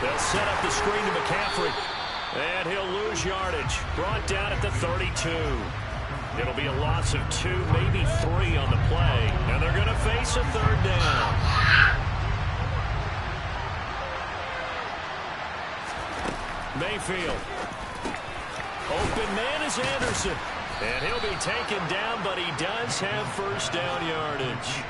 They'll set up the screen to McCaffrey. And he'll lose yardage. Brought down at the 32. It'll be a loss of 2, maybe 3 on the play. And they're going to face a 3rd down. Mayfield. Open man is Anderson. And he'll be taken down, but he does have first down yardage.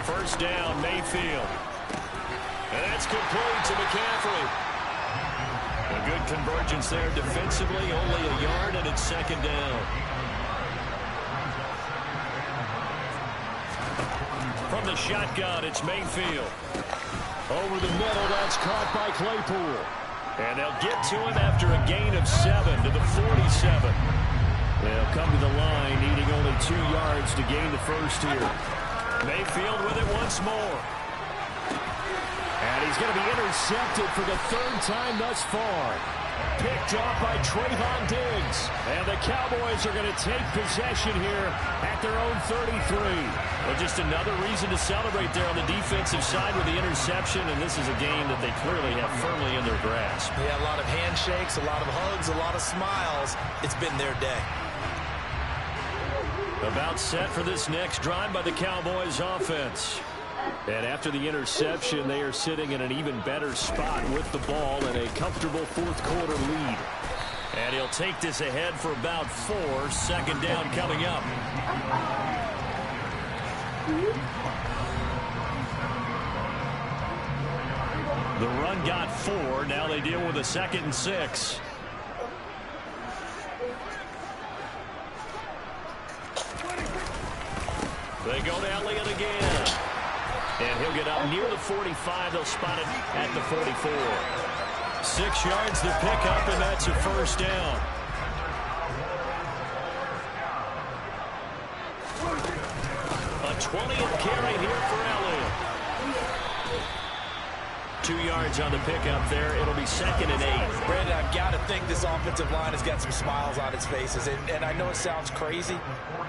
First down, Mayfield. And that's complete to McCaffrey. A good convergence there defensively, only a yard, and it's 2nd down. From the shotgun, it's Mayfield. Over the middle, that's caught by Claypool. And they'll get to him after a gain of 7 to the 47. They'll come to the line, needing only 2 yards to gain the first here. Mayfield with it once more. And he's going to be intercepted for the 3rd time thus far. Picked off by Trayvon Diggs. And the Cowboys are going to take possession here at their own 33. Well, just another reason to celebrate there on the defensive side with the interception. And this is a game that they clearly have firmly in their grasp. Yeah, a lot of handshakes, a lot of hugs, a lot of smiles. It's been their day. About set for this next drive by the Cowboys offense. And after the interception, they are sitting in an even better spot with the ball and a comfortable 4th quarter lead. And he'll take this ahead for about 4. 2nd down coming up. The run got 4. Now they deal with a 2nd and 6. They go to Elliott again. And he'll get up near the 45. They'll spot it at the 44. 6 yards to pick up, and that's a 1st down. A 20th carry here for Elliott. 2 yards on the pickup there. It'll be 2nd and 8. Brandon, I've got to think this offensive line has got some smiles on its faces. And I know it sounds crazy,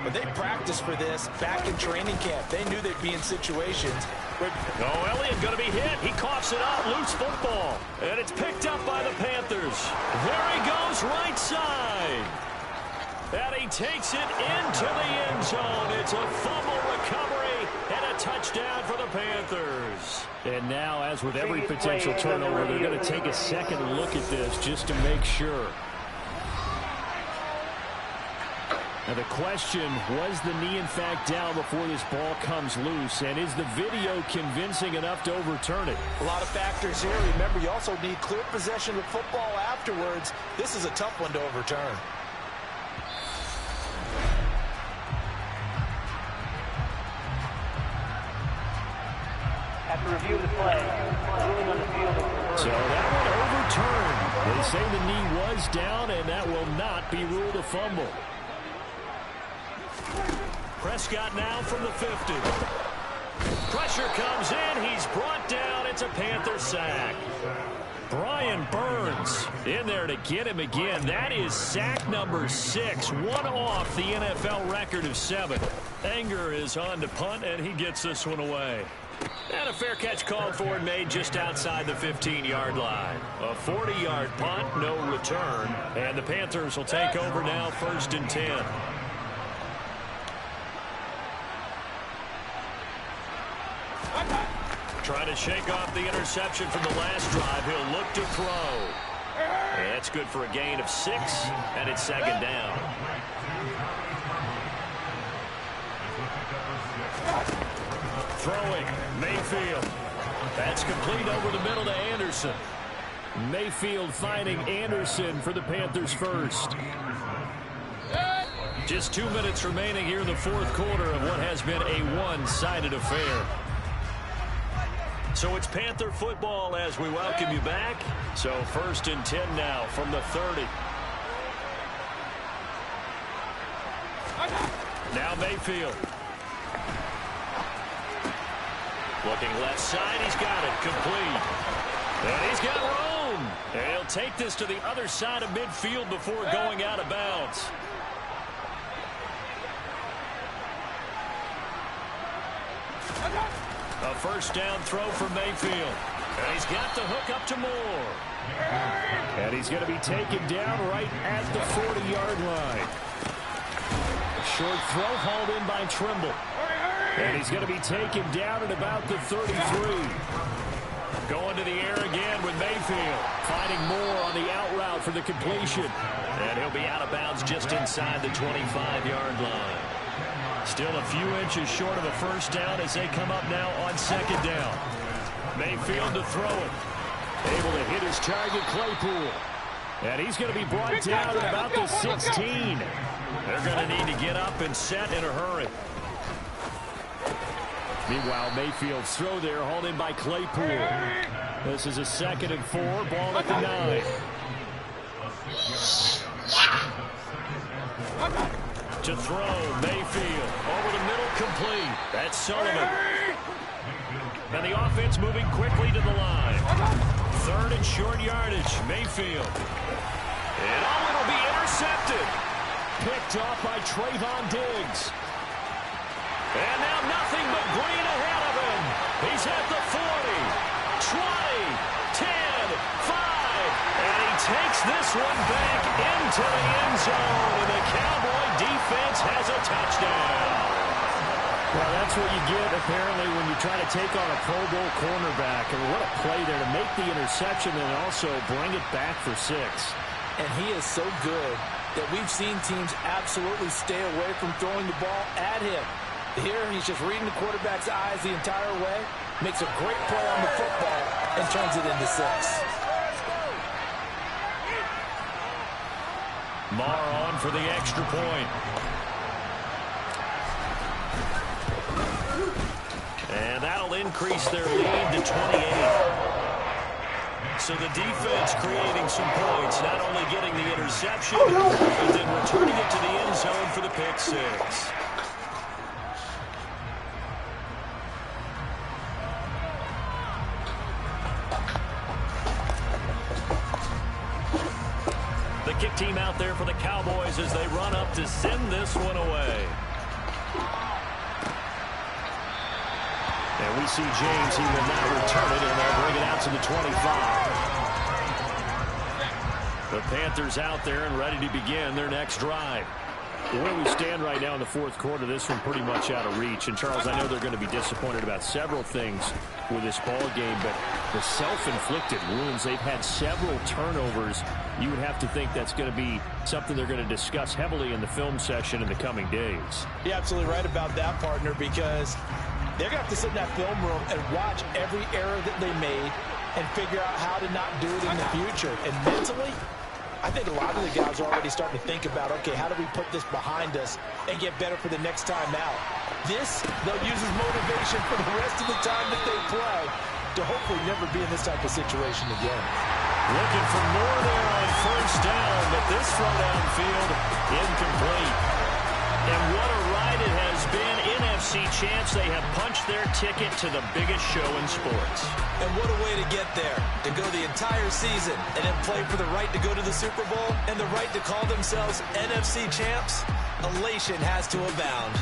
but they practiced for this back in training camp. They knew they'd be in situations where... Oh, Elliott going to be hit. He coughs it up. Loose football. And it's picked up by the Panthers. There he goes, right side. And he takes it into the end zone. It's a fumble recovery and a touchdown for the Panthers. And now, as with every potential turnover, they're going to take a second look at this just to make sure. Now the question, was the knee in fact down before this ball comes loose? And is the video convincing enough to overturn it? A lot of factors here. Remember, you also need clear possession of football afterwards. This is a tough one to overturn. After review of the play, ruling on the field is reversed. So that one overturned. They say the knee was down, and that will not be ruled a fumble. Prescott now from the 50. Pressure comes in. He's brought down. It's a Panther sack. Brian Burns in there to get him again. That is sack number 6. One off the NFL record of 7. Anger is on to punt, and he gets this one away. And a fair catch called for and made just outside the 15-yard line. A 40-yard punt, no return. And the Panthers will take over now, 1st and 10. Trying to shake off the interception from the last drive. He'll look to throw. And that's good for a gain of 6, and it's 2nd down. Throwing, Mayfield. That's complete over the middle to Anderson. Mayfield finding Anderson for the Panthers first. Just 2 minutes remaining here in the 4th quarter of what has been a one-sided affair. So it's Panther football as we welcome you back. So 1st and 10 now from the 30. Now Mayfield. Looking left side, he's got it, complete. And he's got room. And he'll take this to the other side of midfield before going out of bounds. A 1st down throw for Mayfield. And he's got the hook up to Moore. And he's going to be taken down right at the 40-yard line. Short throw hauled in by Trimble. And he's going to be taken down at about the 33. Going to the air again with Mayfield. Finding Moore on the out route for the completion. And he'll be out of bounds just inside the 25-yard line. Still a few inches short of a 1st down as they come up now on 2nd down. Mayfield to throw it. Able to hit his target, Claypool. And he's going to be brought down at about the 16. They're going to need to get up and set in a hurry. Meanwhile, Mayfield's throw there hauled in by Claypool. This is a 2nd and 4, ball at the 9. To throw, Mayfield, over the middle, complete. That's Sullivan. And the offense moving quickly to the line. 3rd and short yardage, Mayfield. And it'll be intercepted. Picked off by Trayvon Diggs. And now nothing but green ahead of him. He's at the 40, 20, 10, 5. And he takes this one back into the end zone. And the Cowboy defense has a touchdown. Well, that's what you get, apparently, when you try to take on a Pro Bowl cornerback. And what a play there to make the interception and also bring it back for 6. And he is so good that we've seen teams absolutely stay away from throwing the ball at him. Here, he's just reading the quarterback's eyes the entire way, makes a great play on the football, and turns it into 6. Marr on for the extra point. And that'll increase their lead to 28. So the defense creating some points, not only getting the interception, but then returning it to the end zone for the pick 6. The kick team out there for the Cowboys as they run up to send this one away. And we see James, he will now return it, and they'll bring it out to the 25. The Panthers out there and ready to begin their next drive. Where we stand right now in the 4th quarter, this one pretty much out of reach. And, Charles, I know they're going to be disappointed about several things with this ball game, but the self-inflicted wounds, they've had several turnovers. You would have to think that's going to be something they're going to discuss heavily in the film session in the coming days. You're absolutely right about that, partner, because they're going to have to sit in that film room and watch every error that they made and figure out how to not do it in the future. And mentally, I think a lot of the guys are already starting to think about, okay, how do we put this behind us and get better for the next time out? This, they'll use as motivation for the rest of the time that they play to hopefully never be in this type of situation again. Looking for more there on 1st down, but this throw downfield incomplete. And what a ride it has been. NFC champs, they have punched their ticket to the biggest show in sports. And what a way to get there, to go the entire season and then play for the right to go to the Super Bowl and the right to call themselves NFC champs. Elation has to abound.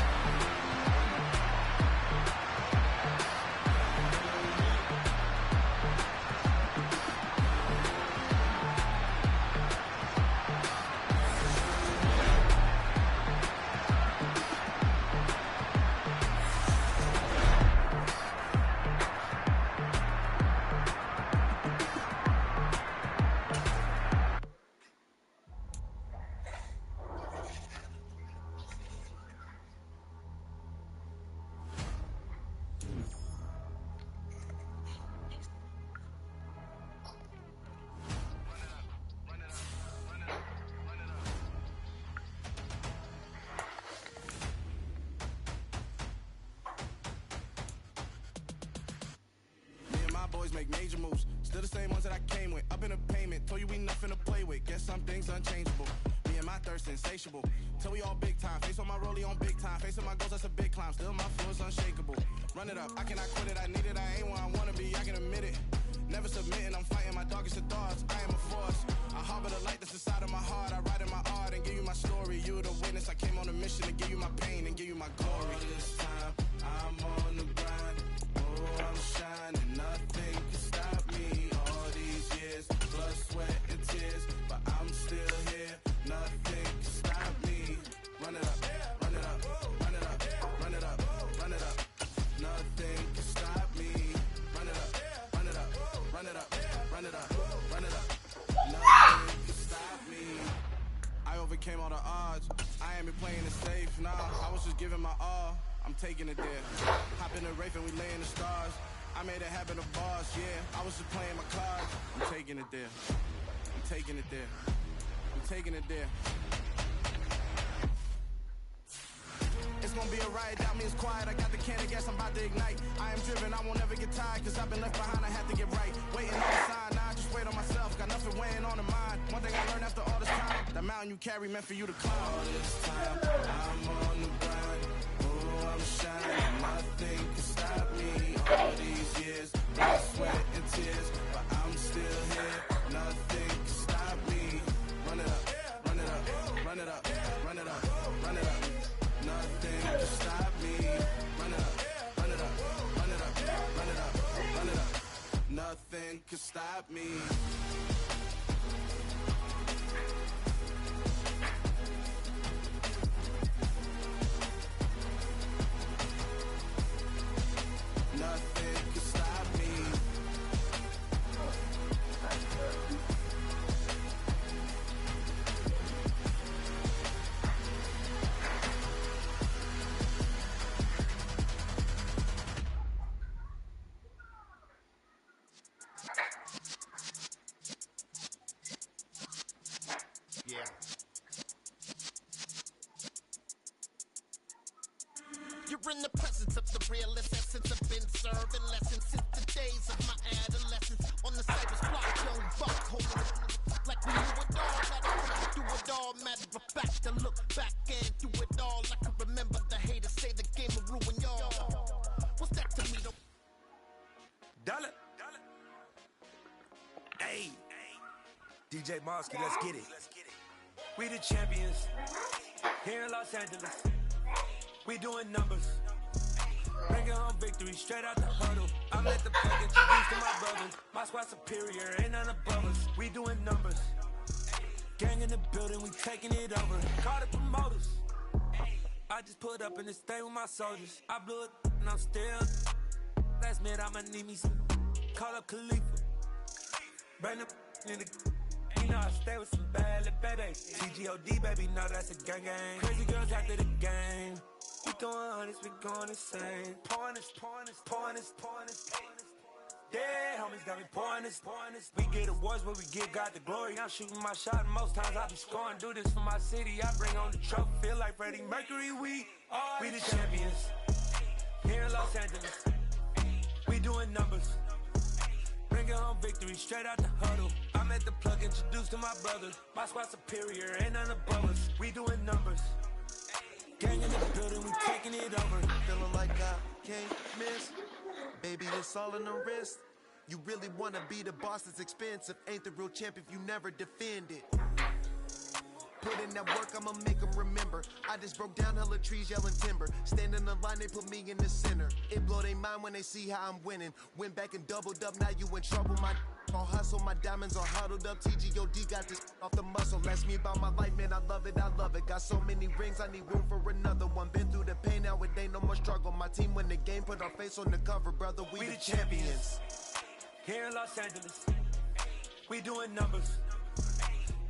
Make major moves, still the same ones that I came with. Up in a payment, told you we nothing to play with. Guess some things unchangeable. Me and my thirst insatiable. Till we all big time. Face on my rollie on big time. Face on my goals, that's a big climb. Still my flow is unshakable. Run it up, I cannot quit it. I need it, I ain't where I wanna be. I can admit it. Never submitting, I'm fighting my darkest of thoughts. I am a force. I harbor the light that's inside of my heart. I write in my art and give you my story. You the witness. I came on a mission to give you my pain and give you my glory. All this time, I'm on the grind. Oh, I'm shining. Nothing can stop me. All these years, blood, sweat, and tears. But I'm still here. Nothing can stop me. Run it up, run it up, run it up, run it up, run it up. Nothing can stop me. Run it up, run it up, run it up, run it up, run it up. Nothing can stop me. I overcame all the odds. I ain't been playing it safe, nah. I was just giving my all. I'm taking it there. Hop in the Wraith and we lay in the stars. I made it happen to boss, yeah. I was just playing my cards. I'm taking it there. I'm taking it there. I'm taking it there. It's gonna gon' be a riot. Doubt me, it's quiet. I got the can of gas, I'm about to ignite. I am driven, I won't ever get tired, cause I've been left behind, I had to get right. Waiting on the sign, now I just wait on myself. Got nothing weighing on the mind. One thing I learned after all this time, the mountain you carry meant for you to climb. All this time, I'm on the grind. Oh, I'm shining, nothing can stop me. All these years, blood, sweat, and tears, but I'm still here. Nothing can stop me. Run it up, run it up, run it up, run it up, run it up. Nothing can stop me. Run it up, run it up, run it up, run it up, run it up. Nothing can stop me. Nothing can stop me. Yeah. You're in the presence of the realest essence. I've been serving lessons since the days of my adolescence. On the Cypress block, young buck, holding it like we knew it all. Not to do it all, matter of fact, to look back and do it all. I can remember the haters say the game will ruin y'all. What's that to me, though? Dollar. Hey. DJ Mosky, let's get it. We the champions here in Los Angeles. We doing numbers. Bringing home victory straight out the huddle. I'm at the plug introduced to my brothers. My squad superior, ain't none above us. We doing numbers. Gang in the building, we taking it over. Call the promoters. I just put up in this thing with my soldiers. I blew it and I'm still. Last minute I'ma need me some. Call up Khalifa. Bring them in the. You know I stay with some bad little babies. TGOD, baby, know that's a gang gang. Crazy girls after the game. We throwing hundreds, we going insane. Pouring this. Yeah, homies got me pouring this. We get awards, but we give God the glory. I'm shooting my shot, and most times I be scoring. Do this for my city, I bring on the trophy. Feel like Freddie Mercury, we the champions. Here in Los Angeles, we doing numbers. Bringing home victory straight out the huddle. I'm at the plug introduced to my brothers. My squad superior, ain't none above us. We doing numbers. Gang in the building, we taking it over. Feeling like I can't miss. Baby, it's all in the wrist. You really wanna be the boss, it's expensive. Ain't the real champ if you never defend it. Put in that work, I'ma make them remember. I just broke down hella trees, yelling timber. Stand in the line, they put me in the center. It blow their mind when they see how I'm winning. Went back and doubled up, now you in trouble. My all hustle, my diamonds are huddled up. TGOD got this off the muscle. Ask me about my life, man, I love it. Got so many rings, I need room for another one. Been through the pain, now it ain't no more struggle. My team win the game, put our face on the cover, brother. We the champions. Here in Los Angeles, we doing numbers.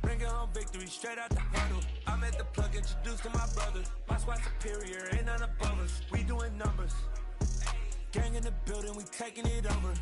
Bringing home victory straight out the huddle. I'm at the plug introduced to my brothers. My squad superior, ain't none above us. We doing numbers. Gang in the building, we taking it over.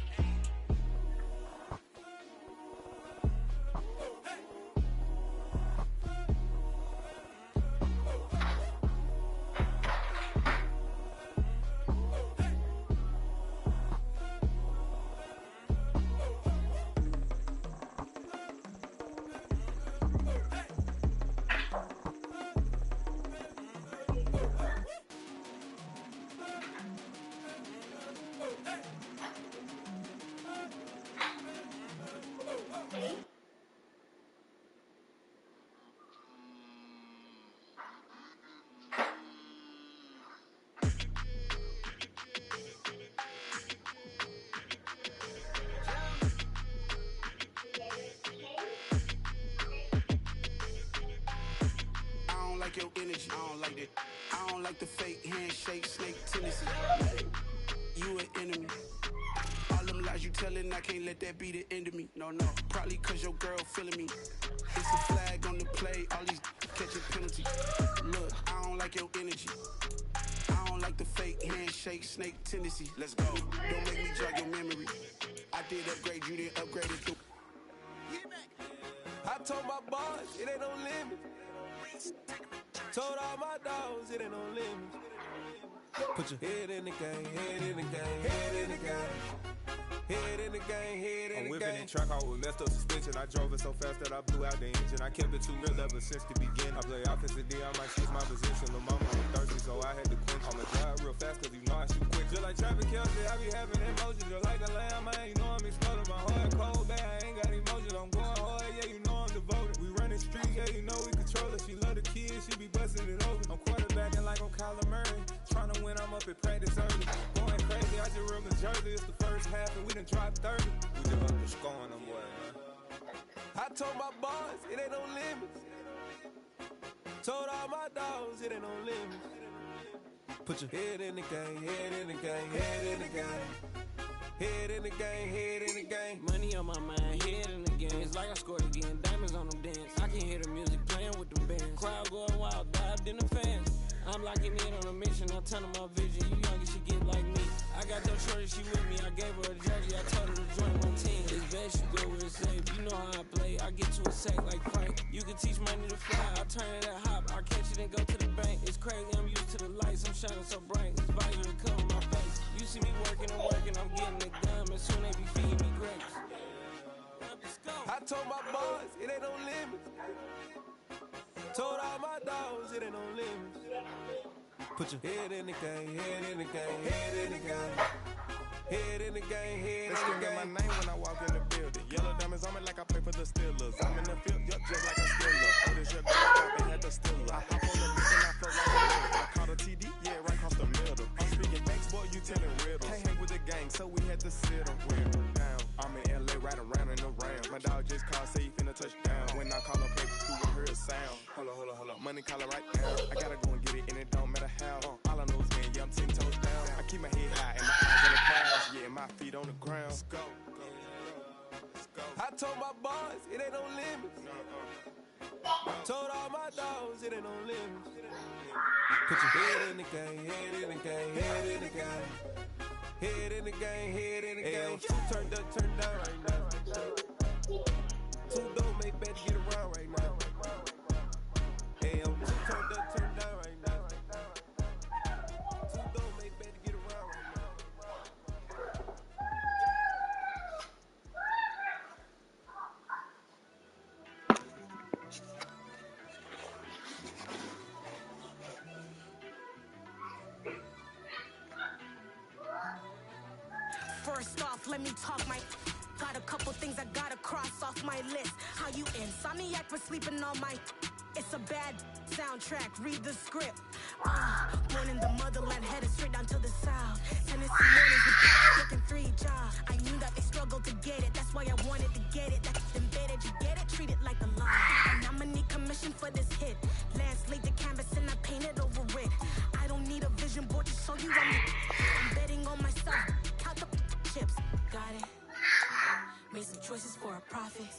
Your energy, I don't like that. I don't like the fake handshake, snake tendency. You an enemy. All them lies you telling, I can't let that be the end of me. No, probably cause your girl feeling me. It's a flag on the play, all these catching penalties. Look, I don't like your energy. I don't like the fake handshake, snake tendency. Let's go. Don't make me jog your memory. I did upgrade, you didn't upgrade it through. I told my boss, it ain't no limit. Told all my dogs, it ain't no limit. Put your head in the game, head in the game, head in the game. Head in the game, head in the game. I'm whipping in track hall with messed up suspension. I drove it so fast that I blew out the engine. I kept it too real ever since the beginning. I play offensive D, I might switch my position. Lil' mama was thirsty, so I had to quench. I'ma drive real fast cause you know I shoot quick. Just like Travis Kelce, I be having emotions. Just like a lamb, man, you know I'm exploding. My heart cold, bad, I ain't got emotions. I'm going hard, yeah, you know I'm devoted. We running streets, yeah, you know we control it. She love the kids, she be busting it open. I'm quarterbacking like I'm Kyler Murray. Trying to win, I'm up at practice early. Going crazy, I just ripped the jersey. It's the first half and we done dropped 30. We just up to scoring them, boy, man. I told my boys, it ain't no limits. Told all my dogs, it ain't no limits. Put your head in the game, head in the game, head in the game. Head in the game, head in the game. Money on my mind, head in the game. It's like I scored again, diamonds on them dance. I can hear the music playing with them bands. Crowd going wild, dived in the fans. I'm locking in on a mission, I tell her my vision. You young and she get like me. I got no shorty, she with me. I gave her a jersey, I told her to join my team. It's best you go where it's safe. You know how I play, I get to a sack like Frank. You can teach money to fly, I turn it at hop. I catch it and go to the bank. It's crazy, I'm used to the lights, I'm shining so bright. It's visor to cover my face. You see me working, I'm getting it done. And soon they be feeding me grapes. I told my boys, it ain't no limits. Told all my dogs, it ain't no limits. Put your head in the game, head in the game, head in the game. Head in the game, head in the game. They scream my name when I walk in the building. Yellow diamonds on me like I play for the Steelers. I'm in the field, yup, just like a Steeler. Oh, this your girl, I had the Steeler. I hop on the beat and I float like a river. I caught a TD, yeah, right across the middle. I'm speaking thanks, boy, you telling riddles. Can't hang with the gang, so we had to sit them down. I'm in LA, right around and around. My dog just called, say he finna touchdown. When I call him, play through with her sound. Hold up, money caller right now. I gotta go and get it, and it don't matter how. All I know is when, yeah, I'm 10 toes down. I keep my head high and my eyes on the prize. Yeah, my feet on the ground. Let's go. I told my boys, it ain't no limits. Told all my dogs, it ain't no limits. Put your head in the game, head in the game, head in the game. Head in the game, head in the game. Two turned up, turned down right now. Two don't make bet to get around right now. Hey, two turned up, turned down right now. Two don't make bet to get around right now. First off, let me talk my... Got a couple things I gotta cross off my list. How you insomniac for sleeping on my... It's a bad soundtrack, read the script. Born in the motherland, headed straight down to the south. Tennessee mornings with looking 3 jobs. I knew that they struggled to get it, that's why I wanted to get it. That's embedded, you get it, treat it like a lie. And I'ma need commission for this hit. Lance laid the canvas and I painted over it. I don't need a vision board to show you I'm betting on myself. Count the chips, got it. Made some choices for a profit.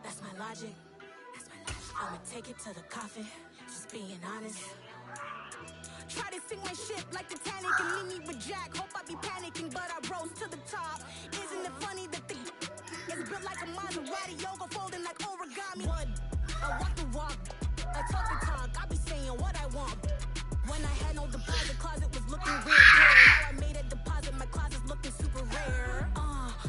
That's my logic. I'ma take it to the coffin, just being honest. Try to sink my ship like Titanic and leave me with Jack. Hope I be panicking, but I rose to the top. Isn't it funny that the is built like a Maserati, yoga folding like origami? What? I walk the walk, I talk the talk, I be saying what I want. When I had no deposit, closet was looking real good. Now I made a deposit, my closet's looking super rare.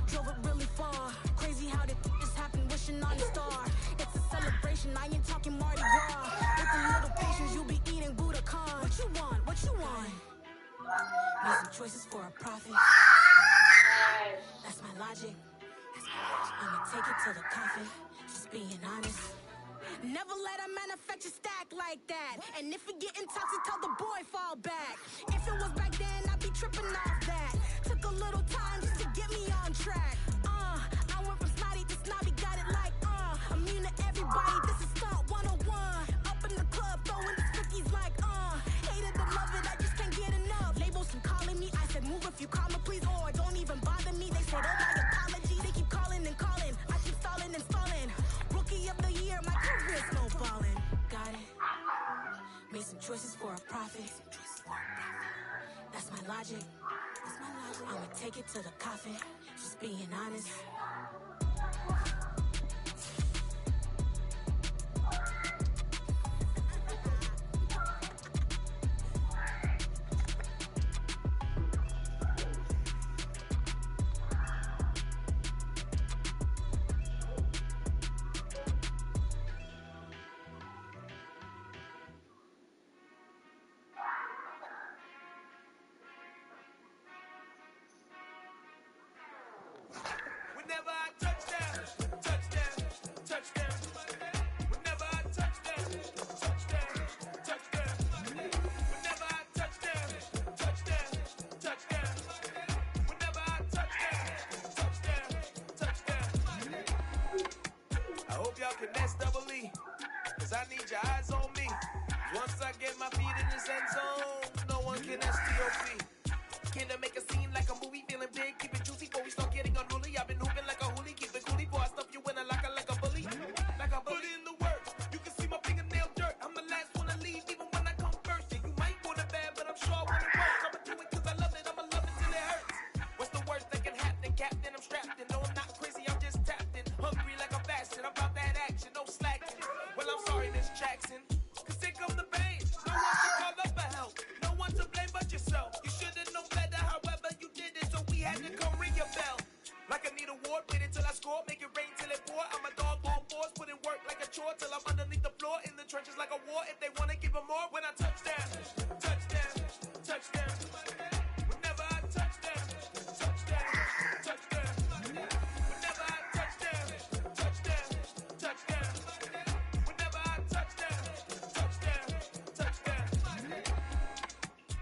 Drove it really far. Crazy how did just happen, wishing on a star. It's a celebration, I ain't talking Mardi Gras. With a little patience, you'll be eating Budokan. What you want? What you want? Made some choices for a profit. That's my logic. I'ma take it to the coffin, just being honest. Never let a manufacture stack like that. And if we getting toxic, tell the boy fall back. If it was back then, I'd be tripping off that. Took a little time just to get me on track. I went from snotty to snobby, got it like immune to everybody, this is Stunt 101. Up in the club, throwing the cookies like hated to love it, I just can't get enough. Labels keep calling me, I said move if you call me please, or don't even bother me. They said oh my apology, they keep calling and calling. I keep stalling and stalling. Rookie of the year, my career's snowballing. Got it. Made some choices for a profit. That's my logic. I'ma take it to the coffin, just being honest. finesse double E. Cause I need your eyes on me. Once I get my feet in this end zone, no one can STOP. Can I make a scene like a movie, feeling big, keep it juicy before we start getting unruly. I've been hooping like a hoolie, keep it coolie before I stuff you in a locker like a bully. Like a bully. Put in the work, you can see my fingernail dirt. I'm the last one to leave, even when I come first. Yeah, you might want it bad, but I'm sure I want it work. I'ma do it cause I love it, I'ma love it till it hurts. What's the worst that can happen, Captain? I'm strapped in, no I'm not crazy, I'm just tapped in. Hungry like I'm fasting, I'm about that action, no slacking. Well, I'm sorry, Miss Jackson, cause here come the pain. No one to call up for help, no one to blame but yourself. You should've known better, however you did it, so we had to come ring your bell. Like I need a award, wait until I score, make it rain till it pour. I'm a dog on fours, put in work like a chore till I'm underneath the floor, in the trenches like a war. If they wanna give them more, when I touch down, touchdown, touchdown. Whenever I touch down, touchdown, touchdown. Whenever I touch down, touchdown, touchdown. Whenever I touch down, touchdown, touchdown.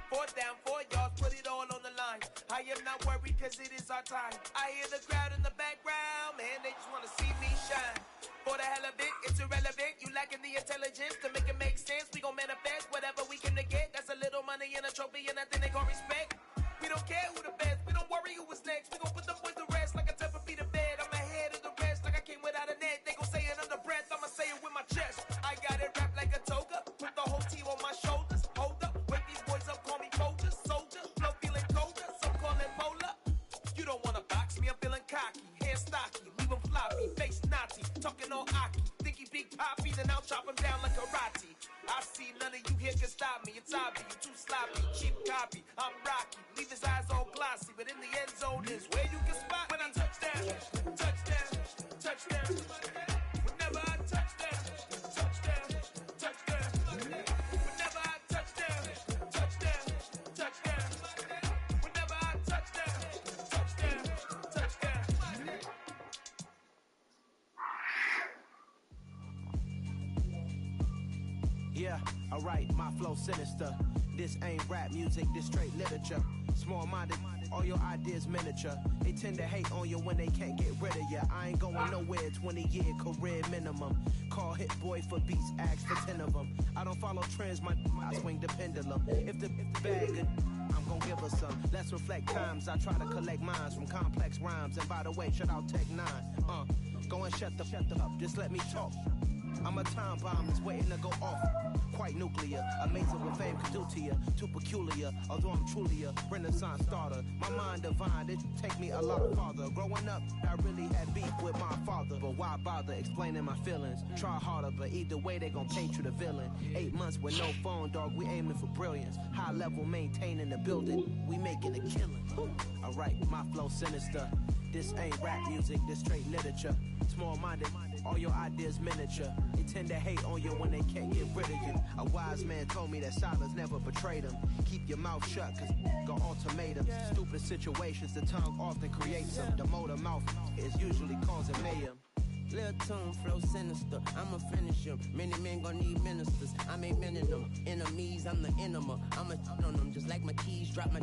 4th down, 4 yards, put it all on the line. I am not worried cause it is our time. I hear the crowd in the background, man, they just wanna see me shine. For the hell of it, it's irrelevant. You lacking the intelligence to make it make sense. We gon' manifest whatever we can to get. That's a little money and a trophy and nothing they gon' respect. We don't care who the best, we don't worry who was next. We gon' put the boys to rest like a temper feet to bed. I'm ahead of the rest like I came without a net. They gon' say it under breath, I'ma say it with my chest. I got it wrapped like a toga, put the whole team on my shoulders. Hold up, wake these boys up, call me Folger, soldier. Flow feeling colder, some call it polar. You don't wanna box me, I'm feeling cocky. Hair stocky, leave him floppy, face naughty. Talking all aki, think he big poppy, then I'll chop him down like karate. I see none of you here can stop me. It's obvious, you too sloppy, cheap copy. I'm Rocky, leave his eyes all glossy, but in the end zone is where you can spot when I touch down, touchdown, touchdown. Whenever I touch down, touchdown, touchdown. Whenever I touch down, touchdown, touchdown. Whenever I touch down, touchdown, touchdown. Yeah, alright, my flow sinister. This ain't rap music, this straight literature. Small-minded, all your ideas miniature. They tend to hate on you when they can't get rid of you. I ain't going nowhere, 20-year career minimum. Call Hit Boy for beats, ask for 10 of them. I don't follow trends, I swing the pendulum. If the bag good, I'm gon' give her some. Let's reflect times, I try to collect minds from complex rhymes. And by the way, shout out Tech 9. Go and shut the up, just let me talk. I'm a time bomb that's waiting to go off. Quite nuclear, amazing what fame can do to you. Too peculiar, although I'm truly a renaissance starter. My mind divine, it take me a lot farther. Growing up, I really had beef with my father. But why bother explaining my feelings? Try harder, but either way they gon' paint you the villain. 8 months with no phone, dog, we aiming for brilliance. High level maintaining the building, we making a killing. Alright, my flow sinister. This ain't rap music, this straight literature. Small-minded, all your ideas miniature. They tend to hate on you when they can't get rid of you. A wise man told me that silence never betrayed him. Keep your mouth shut, cause got ultimatums. Stupid situations, the tongue often creates them. The motor mouth is usually causing mayhem. Lil' tune, flow sinister, I'ma finish him. Many men gon' need ministers, I ain't many them. Enemies, I'm the enema, I'ma on them. Just like my keys, drop my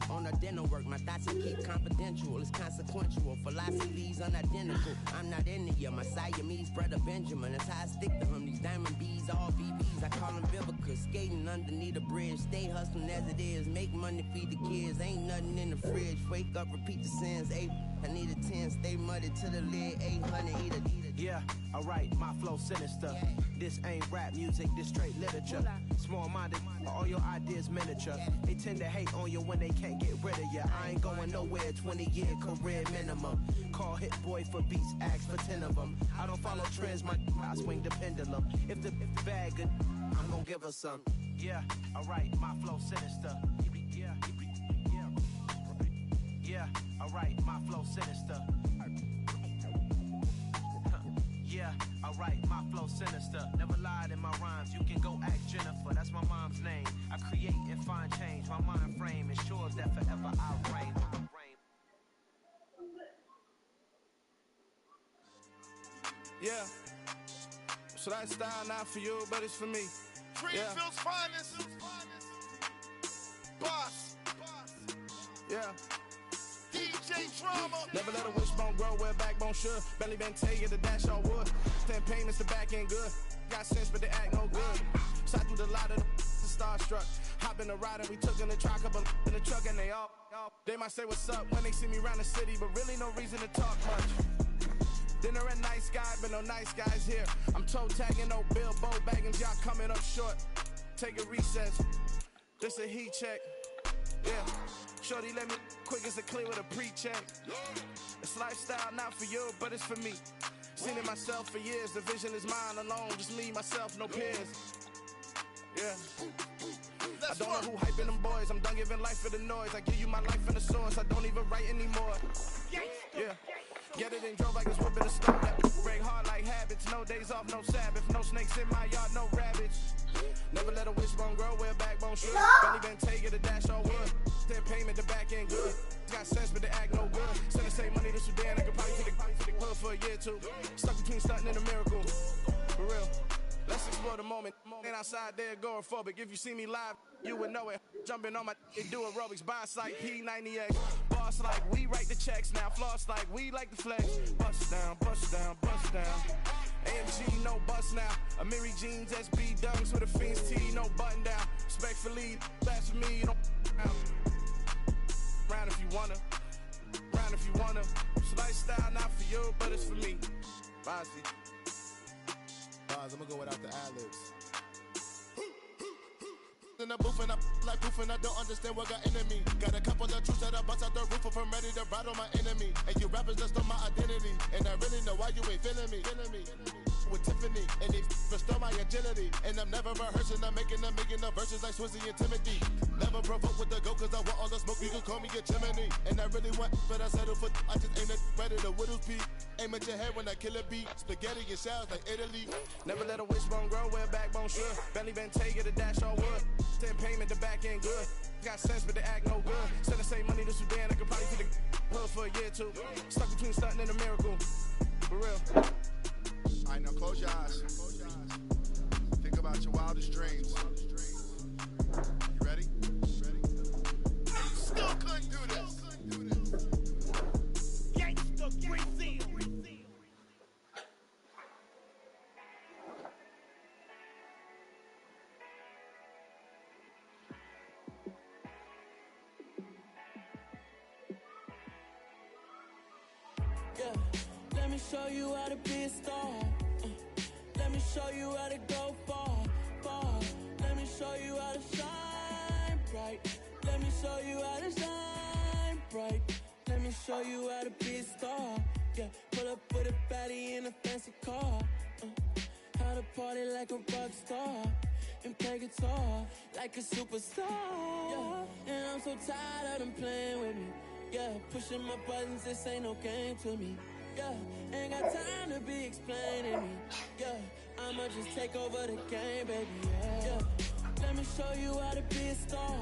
on the dinner work. My thoughts I keep confidential, it's consequential. Philosophies unidentical, I'm not in the my Siamese brother Benjamin. That's how I stick to him, these diamond bees, all VBs. I call them Vivica, skating underneath the bridge. Stay hustling as it is, make money, feed the kids. Ain't nothing in the fridge, wake up, repeat the sins. I need a 10, stay muddy to the lid, 800, eat a. Yeah, alright, my flow sinister. This ain't rap music, this straight literature. Small-minded, all your ideas miniature. They tend to hate on you when they can't get rid of you. I ain't going nowhere, 20-year career minimum. Call Hit Boy for beats, ask for 10 of them. I don't follow trends, I swing the pendulum. If the bag good, I'm gon' give her some. Yeah, alright, my flow sinister. Yeah, alright, my flow sinister. Yeah, alright, my flow sinister. Never lied in my rhymes, you can go ask Jennifer. That's my mom's name. I create and find change. My mind frame ensures that forever I reign. Yeah, so that style not for you, but it's for me. Greenfield's finest. Boss. Yeah. DJ Drama. Never let a wishbone grow where backbone should. Belly been tell you to dash all wood. 10 payments, the back end good. Got sense, but they act no good. Shot through the lot of the starstruck. Hop in the ride and we took in the truck, couple in the truck, and they might say what's up when they see me around the city, but really no reason to talk much. Dinner at nice guy, but no nice guys here. I'm toe tagging, no Bilbo baggins, y'all coming up short. Take a recess. This a heat check. Yeah. Shorty let me quick as a clear with a pre-check. It's lifestyle, not for you, but it's for me. Seen it myself for years. The vision is mine alone. Just me, myself, no peers. Yeah. I don't know who hyping them boys. I'm done giving life for the noise. I give you my life in the source. I don't even write anymore. Yeah. Get it and drove like it's whooping a stone. Break hard like habits. No days off, no Sabbath. No snakes in my yard, no rabbits. Never let a wishbone grow where a backbone should. Belly been taking the dash all wood. 10 payment, the back end good. Got sense, but they act no good. Send the same money to Sudan. I could probably take the hood for a year or two. Stuck between stunting and a miracle. For real. Let's explore the moment. Ain't outside there agoraphobic. If you see me live, you would know it. Jumping on my do aerobics. Boss like P90X. Boss like we write the checks now. Floss like we like the flex. Bust down, bust down, bust down. AMG, no bust now. Amiri jeans, SB dunks with a Fiends T, no button down. Respectfully, that's for me, you don't round if you wanna. Round if you wanna. It's lifestyle, not for you, but it's for me. Bossy. Bars, I'm gonna go without the ad-libs. In the booth and I like proof and I don't understand what got into me. Got a couple of truths that I bust out the roof if I'm ready to ride on my enemy. And you rappers just on my identity. And I really know why you ain't feeling me. With Tiffany and they restore my agility. And I'm never rehearsing, I'm making a million of verses like Swizzy and Timothy. Never provoke with the go cause I want all the smoke, you can call me a chimney. And I really want, but I settle for, I just aim at ready to Whittles peak. Aim at your head when I kill a beat. Spaghetti and shells like Italy. Never let a wishbone grow where a backbone should. Belly been taking the dash all wood. 10 payment, the back end good. Got sense, but they act no good. Send the same money to Sudan, I could probably see the hood for a year or two. Stuck between stunting and a miracle. For real. All right, now close your eyes. Think about your wildest dreams. You ready? You still couldn't do this. Gangsta Brazil. Let me show you how to be a star. Let me show you how to go far, far. Let me show you how to shine bright. Let me show you how to shine bright. Let me show you how to be a star. Yeah, pull up with a baddie in a fancy car. How to party like a rock star and play guitar like a superstar. Yeah, and I'm so tired of them playing with me. Yeah, pushing my buttons, this ain't no game to me. Yeah, ain't got time to be explaining me. Yeah, I'ma just take over the game, baby. Yeah, let me show you how to be a star.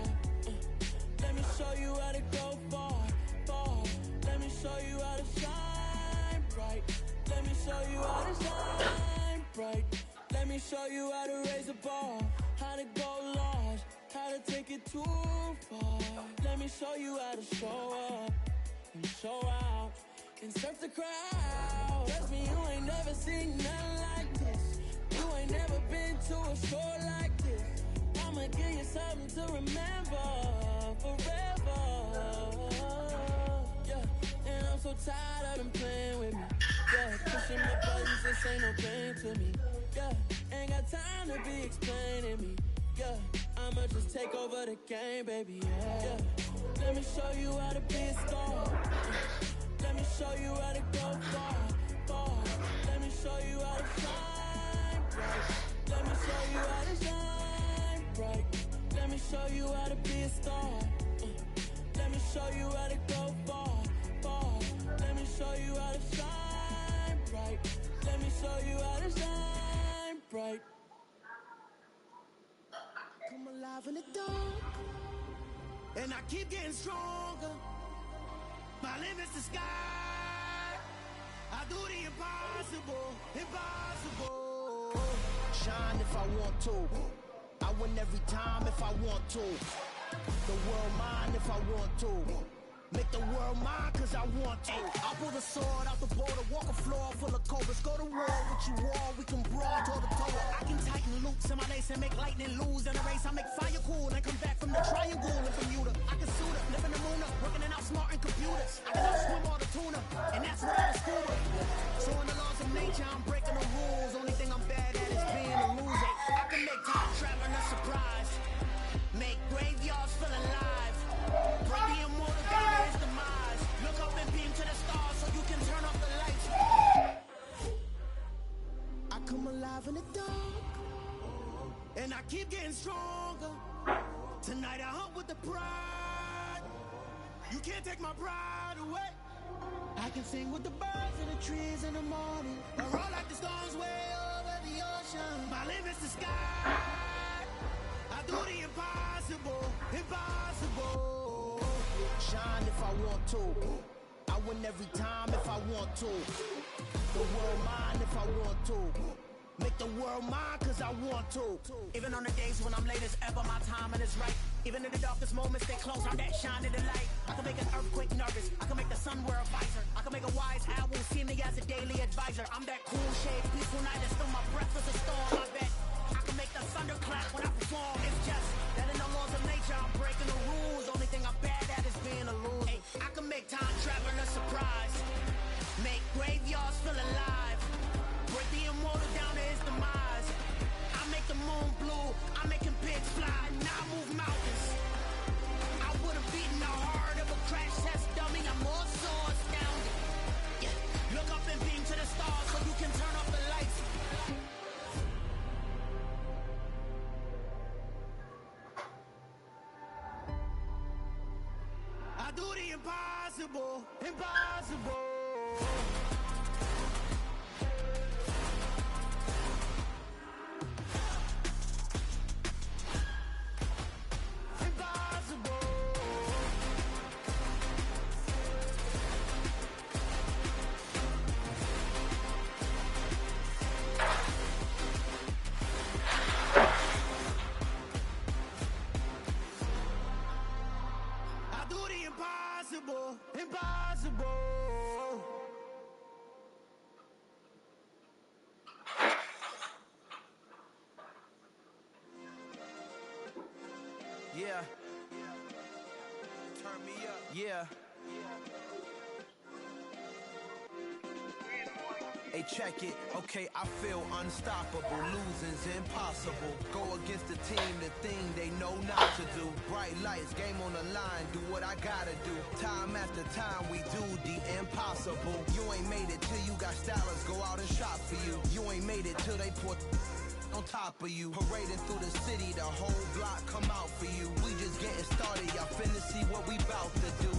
Let me show you how to go far, far. Let me show you how to shine bright. Let me show you how to shine bright. Let me show you how to raise a bar, how to go large, how to take it too far. Let me show you how to show up and show out and surf the crowd. Trust me, you ain't never seen nothing like this. You ain't never been to a show like this. I'ma give you something to remember forever. Yeah, and I'm so tired of them playing with me. Yeah, pushing my buttons, this ain't no pain to me. Yeah, ain't got time to be explaining me. Yeah, I'ma just take over the game, baby. Yeah, let me show you how to be a star. Let me show you how to go far, far. Let me show you how to shine bright. Let me show you how to shine bright. Let me show you how to be a star. Let me show you how to go far, far. Let me show you how to shine bright. Let me show you how to shine bright. Come alive in the dark, and I keep getting stronger. My limit's the sky. I do the impossible, impossible. Shine if I want to. I win every time if I want to. The world mine if I want to. Make the world mine cause I want to. I pull the sword out the border, walk a floor full of cobras. Go to war with you war, we can brawl toe to toe. I can tighten loops in my lace and make lightning lose in a race. I make fire cool and come back from the triangle in Bermuda. I can suit up, live in the moon up, working and outsmarting computers. I can outswim all the tuna, and that's what I was scuba. So in the laws of nature, I'm breaking the rules. Only thing I'm bad at is being a loser. I can make time traveling a surprise. Make graveyards feel alive. Break the immortal down to his demise. Look up and beam to the stars so you can turn off the lights. I come alive in the dark, and I keep getting stronger. Tonight I hunt with the pride. You can't take my pride away. I can sing with the birds and the trees in the morning, or roll like the storms way over the ocean. My limit's the sky. I do the impossible, impossible. Shine if I want to. I win every time if I want to. The world mine if I want to. Make the world mine cause I want to. Even on the days when I'm late as ever, my timing is right. Even in the darkest moments, stay close, I'm that shining the light. I can make an earthquake nervous, I can make the sun wear a visor. I can make a wise owl see me as a daily advisor. I'm that cool shade, peaceful night, and still my breath is a storm, I bet. I can make the thunder clap when I perform. It's just that in the laws of nature, I'm breaking the rules. Only thing I'm bad at is being a loser. Hey, I can make time traveling a surprise. Make graveyards feel alive. Break the immortal down to his demise. I make the moon blue, I'm making pigs fly, now I move mountains. I would've beaten the heart of a crash test dummy, I'm more so astounded. Yeah. Look up and beam to the stars so you can turn off the lights. I do the impossible, impossible. Impossible. Yeah. Turn me up. Yeah. Hey, check it. Okay, I feel unstoppable. Losing's impossible. Go against the team, the thing they know not to do. Bright lights, game on the line, do what I gotta do. Time after time, we do the impossible. You ain't made it till you got stylists go out and shop for you. You ain't made it till they put on top of you. Parading through the city, the whole block come out for you. We just getting started, y'all finna see what we bout to do.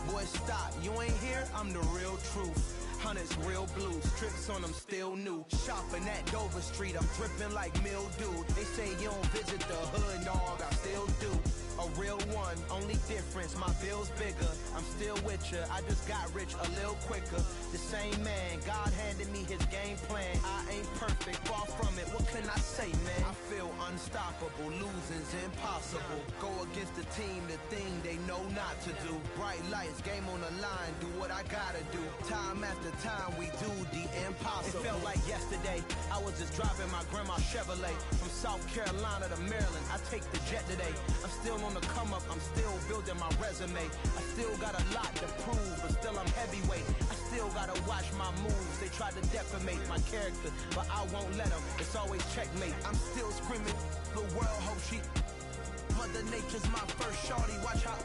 Boy, stop, you ain't here, I'm the real truth. Hunters, real blues, tricks on them still new. Shopping at Dover Street, I'm dripping like mildew. They say you don't visit the hood, dog, I still do. A real one, only difference, my bill's bigger. I'm still with ya, I just got rich a little quicker. The same man, God handed me his game plan. I ain't perfect, far from it, what can I say, man? I feel unstoppable, losing's impossible. Go against the team, the thing they know not to do. Bright lights, game on the line, do what I gotta do. Time after time, we do the impossible. It felt like yesterday, I was just driving my grandma's Chevrolet. From South Carolina to Maryland, I take the jet today. I'm still on the come up, I'm still building my resume. I still got a lot to prove, but still I'm heavyweight. I still gotta watch my moves. They tried to defamate my character, but I won't let them. It's always checkmate. I'm still screaming, the world hope she. Mother Nature's my first shorty, watch how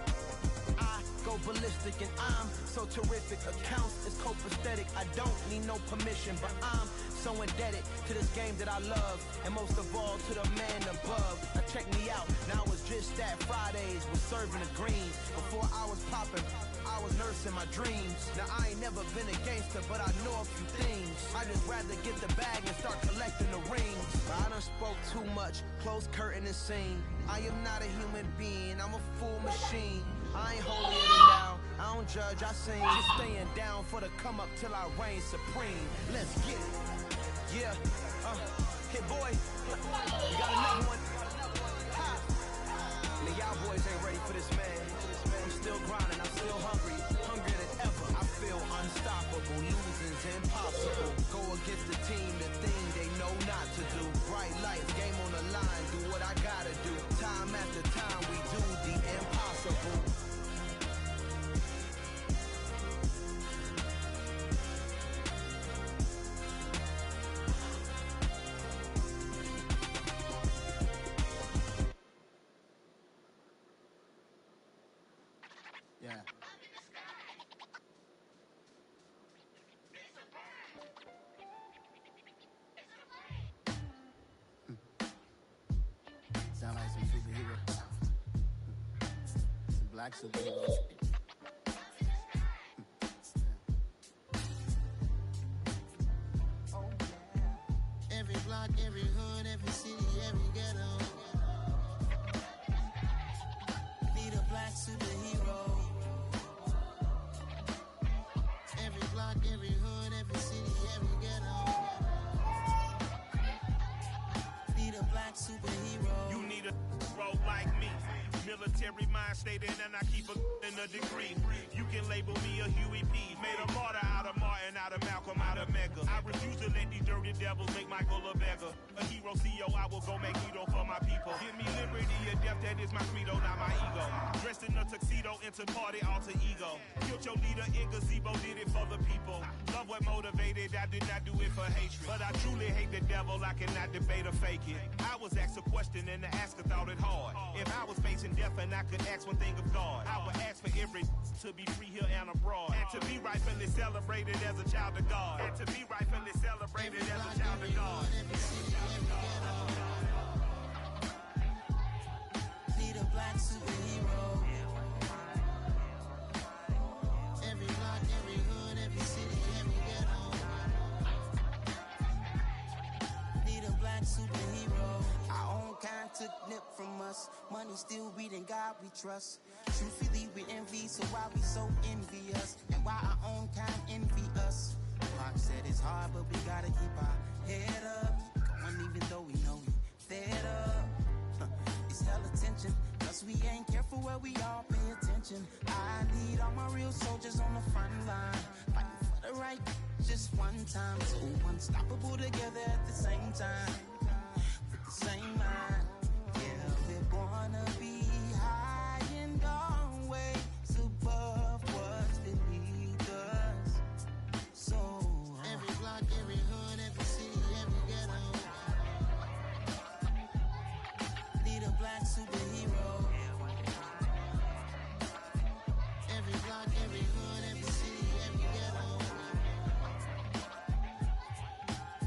I go ballistic, and I'm so terrific. Accounts is copacetic, I don't need no permission, but I'm so indebted to this game that I love, and most of all to the man above. Now check me out, now it's just that Fridays was serving the greens. Before I was popping, I was nursing my dreams. Now I ain't never been a gangster, but I know a few things. I just rather get the bag and start collecting the rings. But I done spoke too much, close curtain and scene. I am not a human being, I'm a full machine. I ain't holier than thou, I don't judge, I sing. Just staying down for the come up till I reign supreme. Let's get it. Yeah, hit boy, you got another one. Ha. The y'all boys ain't ready for this, man. I'm still grinding, I'm still hungry. is impossible. Go against the team, the thing they know not to do. Bright lights, game on the line, do what I gotta do. Time after time, we do the impossible. Yeah. Sound like some superheroes. Some black superheroes. Every block, every hood, every city, every ghetto. Need a black superhero. Every block, every hood, every city, every ghetto. Need a black superhero. You need a role like me. Military mind stated, and I keep in a degree. You can label me a Huey P. Made a martyr out of Martin, out of Malcolm, out of Mega. I refuse to let these dirty devils make Michael a beggar. A hero CEO, I will go make hero for my people. Give me liberty or death, that is my credo, not my ego. Dressed in a tuxedo, into party, alter ego. Killed your leader in gazebo, did it for the people. Love what motivated, I did not do it for hatred. But I truly hate the devil, I cannot debate or fake it. I was asked a question and the asker thought it hard. If I was facing death and I could ask one thing of God, I would ask for every to be free here and abroad, and to be rightfully celebrated as a child of God, and to be rightfully celebrated as a child of God. Need a black superhero. Every block, every hood, every city, every ghetto. Need a black superhero. Our own kind took nip from us. Money still reading God we trust. Truthfully we envy, so why we so envious? And why our own kind envy us? Pac said it's hard, but we gotta keep our head up. Going even though we know we fed up. It's hell attention, cause we ain't careful where we all pay attention. I need all my real soldiers on the front line, fighting for the right just one time. So unstoppable together at the same time, with the same mind. Yeah, we're gonna be high and always above what's beneath us. So every block, every hood, every city, every ghetto. Need a black superhero. Every block, every hood, every city, every ghetto.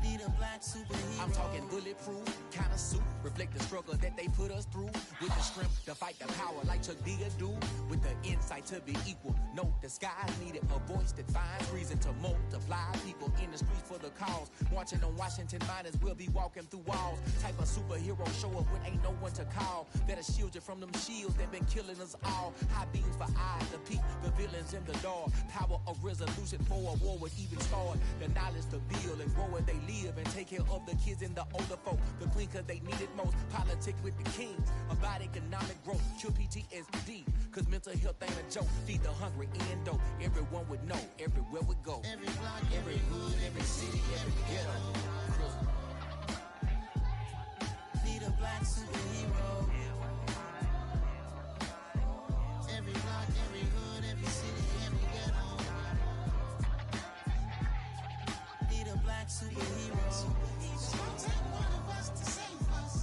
Need a black superhero. I'm talking bulletproof, kind of suit, reflect the struggle that they put us through. With the strength to fight the power like Chuck D do. With the insight to be equal. Note the skies needed a voice that finds reason to multiply. People in the streets for the cause. Marching on Washington miners will be walking through walls. Type of superhero show up when ain't no one to call. That'll shield you from them shields that been killing us all. High beams for eyes to peek the villains in the dark. Power of resolution for a war would even start. The knowledge to build and grow where they live and take care of the kids and the older folk. The queen cause they need it most. Politics with the kings. About economic growth. Cure PTSD. Cause mental health ain't a joke. Feed the hungry and dope. Everyone would know. Everywhere we go. Every block, every hood, every city, every ghetto. Need a black superhero. Every block, every hood, every city, every ghetto. Need a black superhero. It's gonna take one of us to save us.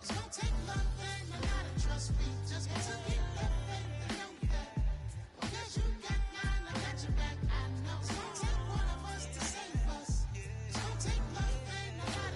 It's gonna take love and a lot of trust. We just got to get that faith and know that. Because you got mine, I got your back, I know. It's gonna take one of us to save us. It's gonna take love and a lot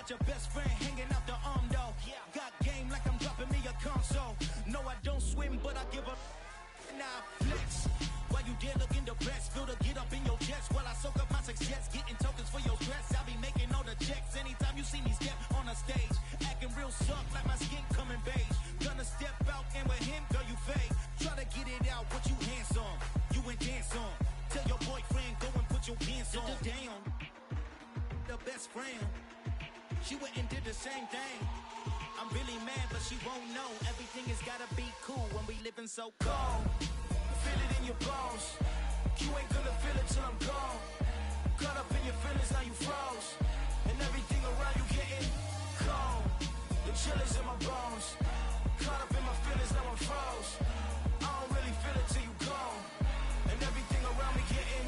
got your best friend hanging out the arm though. Got game like I'm dropping me a console. No, I don't swim, but I give up. Nah, flex. While you there looking the best, feel to get up in your chest while I soak up my success, getting tokens for your stress. I'll be making all the checks anytime you see me step on a stage, acting real soft like my skin coming beige. Gonna step out and with him, girl, you fake. Try to get it out, what you hands on, you and dance on. Tell your boyfriend, go and put your pants on. Down, the best friend, she went and did the same thing. I'm really mad, but she won't know. Everything has gotta be cool when we living so cold. Feel it in your bones. You ain't gonna feel it till I'm gone. Caught up in your feelings, now you froze. And everything around you getting cold. The chill is in my bones. Caught up in my feelings, now I'm froze. I don't really feel it till you gone. And everything around me getting,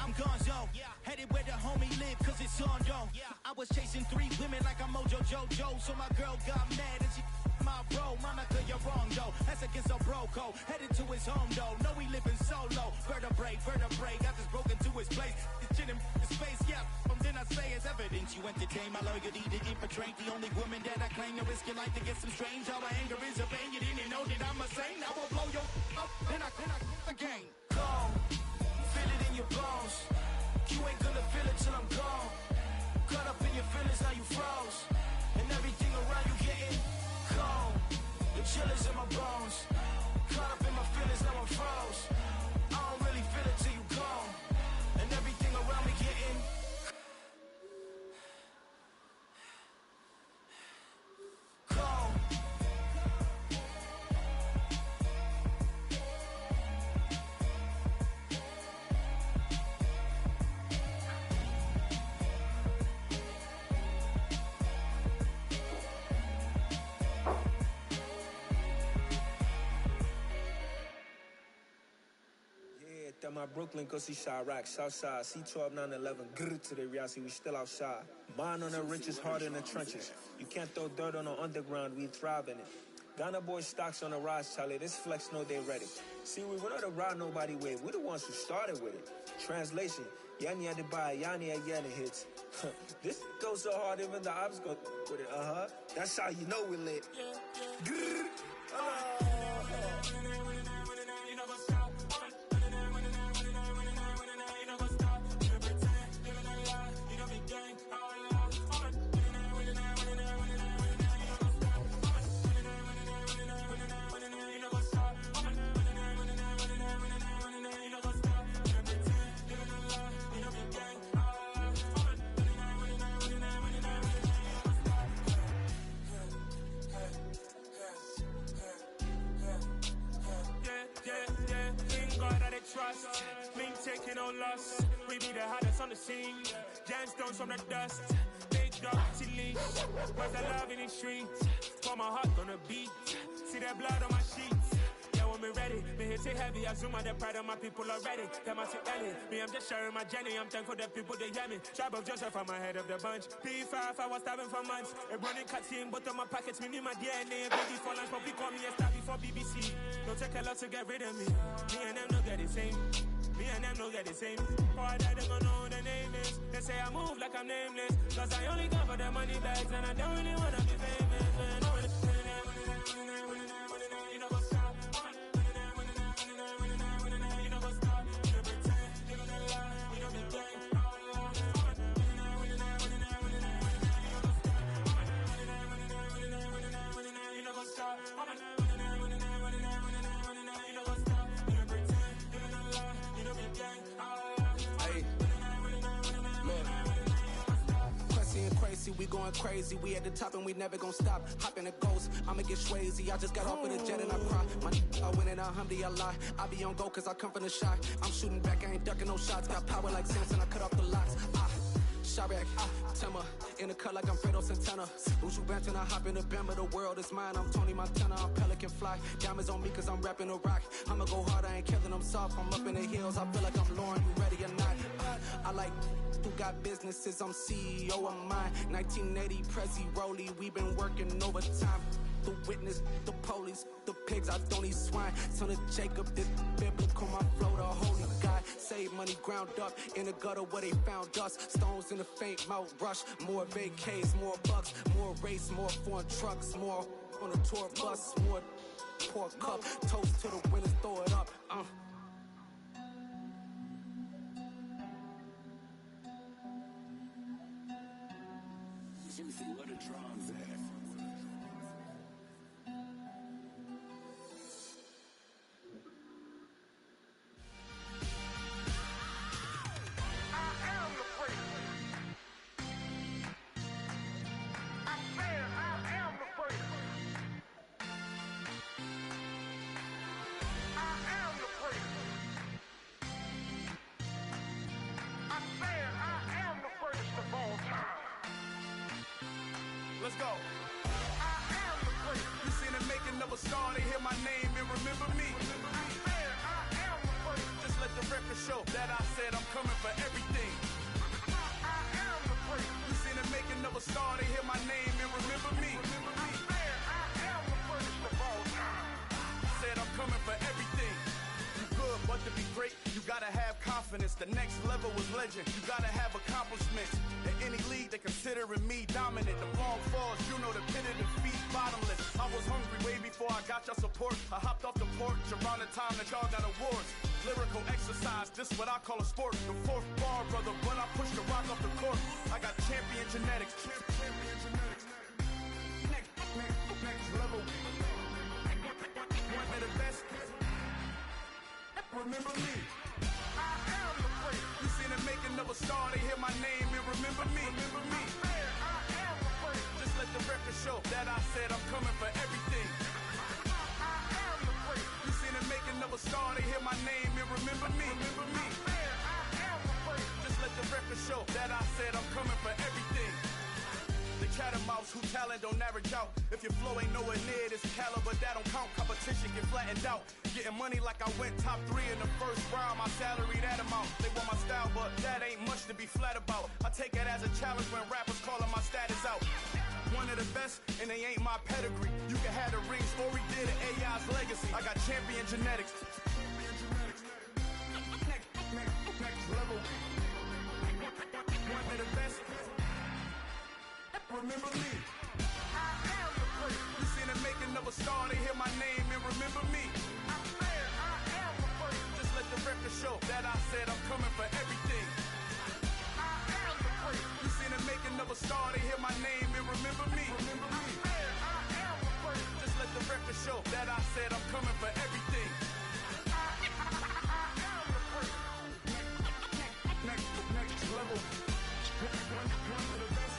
I'm gonzo. Headed where the homie live, cause it's on though. I was chasing 3 women like I'm Mojo Jojo. So my girl got mad and she my bro. Monica, you're wrong though. That's against a bro code. Headed to his home though. No, we living solo. Vertebrae. Got this broken to his place. It's chin in his face, yeah. Then I say it's evidence. You entertain my loyalty to infiltrate. The only woman that I claim to risk your life to get some strange. How my anger is a pain. You didn't know that I'm a saint. I will blow your up. Then I again. Gone. Feel it in your bones. You ain't gonna feel it till I'm gone. Caught up in your feelings, now you froze. And everything around you getting cold. The chill is in my bones. Caught up in my feelings, now I'm froze. I don't really feel it till you gone. And everything around me getting cold. At my Brooklyn, go see Chirac, Southside, C12, 911, grrr to the reality, we still outside. Mine on the riches, hard in the trenches. You can't throw dirt on the underground, we thrive in it. Ghana boys stocks on the rise, Charlie, this flex know they ready. See, we not to ride nobody with, we the ones who started with it. Translation, Yani had to buy, Yani again it hits. This goes so hard, even the ops go with it, That's how you know we lit. Grrr. Trust, me taking no loss. We be the hottest on the scene. Gemstones from the dust. Big dog to leash. Where's the love in the streets? Pour my heart on the beat. See that blood on my sheets. Yeah, when we ready, me hit it heavy. I zoom out the pride of my people already. Them I see early. Me, I'm just sharing my journey. I'm thankful that people they hear me. Tribe of Joseph, I'm ahead of the bunch. P5, I was starving for months. A running cutscene, but on my pockets, me need my DNA. Baby for lunch, but we call me a star before BBC. Don't take a lot to get rid of me. Me and them no get the same. Me and them no get the same. Boy, that they gonna know who the name is. They say I move like I'm nameless. Cause I only come for the money bags and I don't really wanna be famous, man. You know what's up? You know what's up? You pretend, you know the lie, you know the game. You know what's up? We going crazy, we at the top and we never gonna stop. Hop in a ghost, I'ma get swayzy. I just got off of the jet and I cry. My I win it, alhamdulillah. I be on go cause I come from the shot. I'm shooting back, I ain't ducking no shots. Got power like Samson, I cut off the locks. Chirac, Timmer, in the cut like I'm Fredo Santana. Uju Banton, I hop in the Bama, the world is mine. I'm Tony Montana, I'm Pelican Fly. Diamonds on me cause I'm rapping a rock. I'ma go hard, I ain't killing them soft. I'm up in the hills, I feel like I'm Lauren, you ready or not? I like who got businesses, I'm CEO of mine. 1980 Prezi Rolly, we been working overtime. The witness, the police, the pigs, I don't eat swine. Son of Jacob, this biblical, my flow, the holy God. Save money ground up in the gutter where they found us. Stones in the faint mouth rush. More vacays, more bucks, more race, more foreign trucks, more on a tour bus, more pour cup. Toast to the winners, throw it up. Let me see where the drums at. Let's go. You seen the making of a star, they hear my name and remember me. Just let the record show that I said I'm coming for everything. You seen the making of a star, they hear my name and remember me. Said I'm coming for everything. You good, but to be great, you gotta have confidence. The next level was legend. You gotta have accomplishments. In any league, they considering me dominant. The long falls, you know the pit of defeat, bottomless. I was hungry way before I got your support. I hopped off the porch around the time that y'all got awards. Lyrical exercise, this what I call a sport. The fourth bar, brother, when I push the rock off the court. I got champion genetics. Next level. One of the best. Remember me. I am the great. You seen the making of a star, they hear my name and remember me. Remember me. I am the great. Just let the record show that I said I'm coming for everything. I am the great. You seen the making of a star, they hear my name and remember me. Remember me. I am the great. Just let the record show that I said I'm coming for everything. The cat and mouse who talent don't average out. If your flow ain't nowhere near this caliber, that don't count. Competition get flattened out. Getting money like I went top 3 in the first round. My salary that amount. They want my style, but that ain't much to be flat about. I take it as a challenge when rappers calling my status out. One of the best, and they ain't my pedigree. You can have the rings, or we did it, AI's legacy. I got champion genetics. Next level. One of the best. Remember me. I am the great. You seen the making of a star, they hear my name and remember me. I am the great. Just let the record show that I said I'm coming for everything. I am the great. You seen the making of a star, they hear my name and remember me. Remember me. I am the great. Just let the record show that I said I'm coming for everything. I am the great. Next level. One of the best.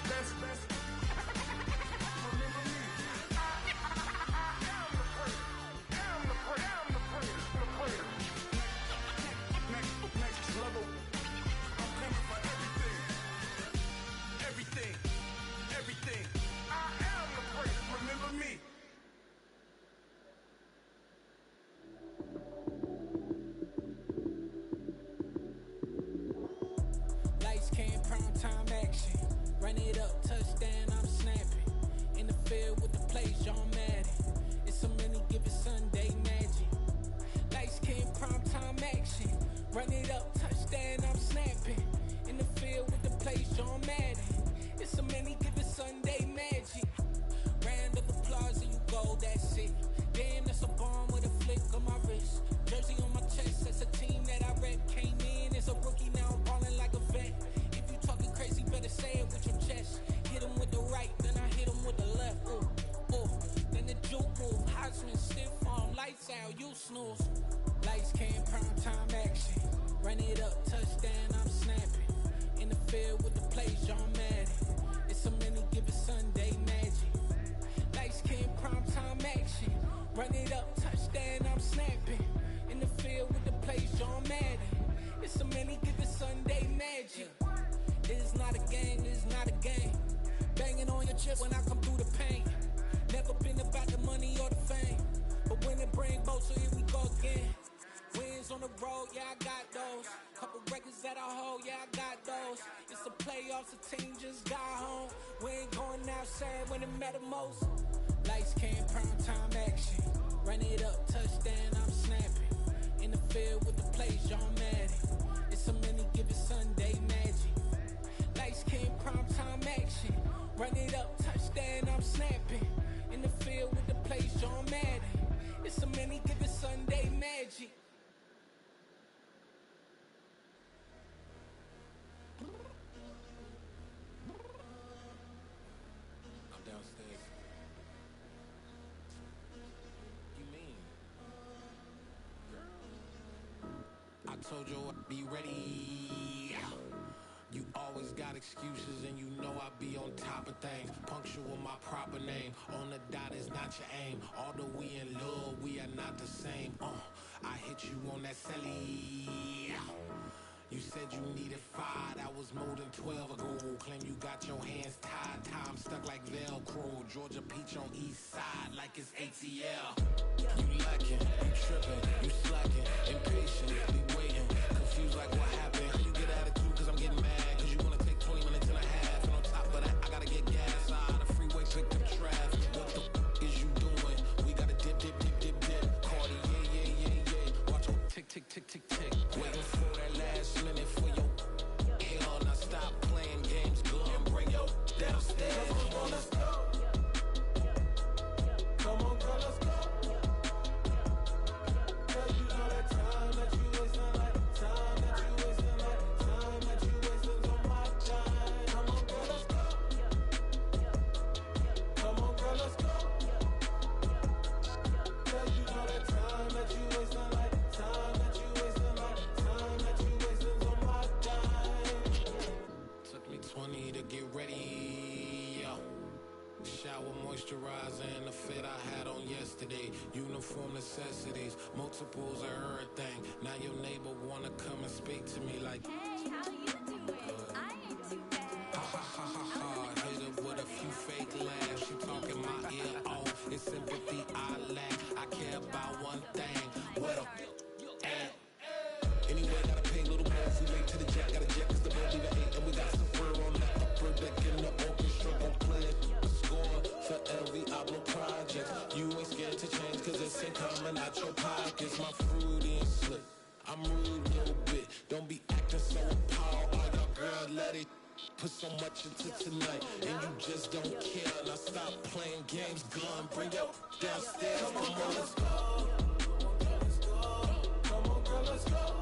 Everything. I am the great. Remember me. Lights came, prime time action. Run it up, touchdown, I'm snapping. In the field with the plays, John Madden. It's so many, give it Sunday magic. Lights came, prime time action. Run it up, touchdown, I'm snapping. In the field with the plays, John Madden. It's so many, give it Sunday magic. Round of applause and you go, that's it. Damn, that's a bomb with a flick on my wrist. Jersey on my chest, that's a team that I rep. Came in as a rookie, now I'm ballin' like a vet. If you talking crazy, better say it with your chest. Hit him with the right, then I hit him with the left. Then the juke move, Heisman, stiff on, lights out, you snooze. Lights came, prime time action. Run it up, touchdown, I'm snapping. In the field with the plays, John Madden. It's so many, give it Sunday magic. Lights came, prime time action. Run it up, touchdown, I'm snapping. In the field with the plays, John Madden. It's so many, give it Sunday magic. It's not a game, it's not a game. Banging on your chest when I come through the pain. Never been about the money or the fame. But when it bring both, so here we go again. Wins on the road, yeah, I got those. Couple records that I hold, yeah, I got those. It's the playoffs, the team just got home. We ain't going outside when it matter most. Lights came, prime time action. Run it up, touchdown, I'm snapping. In the field with the plays, John Madden. It's so many given Sunday magic. Lights came primetime action. Run it up, touchdown, I'm snapping. In the field with the plays, John Madden. It's so many given Sunday magic. I'm downstairs. You mean? I told you I'd be ready. You always got excuses and you know I be on top of things. Punctual my proper name. On the dot is not your aim. Although we in love, we are not the same. I hit you on that celly. You said you needed 5, that was more than 12 ago. Claim you got your hands tied, time stuck like Velcro. Georgia Peach on east side like it's ATL. You lacking, you tripping, you slacking, impatient, be waiting, confused like what happened. How you get attitude cause I'm getting mad, cause you wanna take 20 minutes and a half. And on top of that, I gotta get gas out of the freeway, pick up traffic. What the is you doing? We gotta dip, dip, dip, dip, dip. Cardi, yeah. Watch your tick, tick, tick, tick, tick. Waiting for that last minute for your hell. Now stop playing games, go and bring your downstairs. Come on, let's go. Come on, girl, let's go. Girl, you know that time that you wasting, like time that you wasting, like time that you wasting on my time. Come on, girl, let's go. Come on, girl, let's go. Girl, you know that time that you wasting, like time that you wasting, like time that you wasting on my time. Took me 20 to get ready. Shower moisturizer and the fit I had on yesterday. Uniform necessities, multiples of everything. Now your neighbor wanna come and speak to me like, hey, how you doing? I ain't too bad. Ha ha ha ha ha. Hit her with a few fake laughs. She talking my ear off. It's sympathy I lack. I care about one thing. What up? Anyway, gotta pay a little more if we late to the jet. Gotta jet cause the boat leave at 8. And we got some fur on the upper deck in the orchestra. Gon' play a score for every album project. You ain't scared to change cause it's ain't coming out your pockets. My fruity and slick. I'm rude a little bit. Don't be acting so appalled. All y'all girl, let it put so much into tonight. And you just don't care. Now stop playing games, gun. Bring your downstairs. Come on, let's go. Come on, girl, let's go.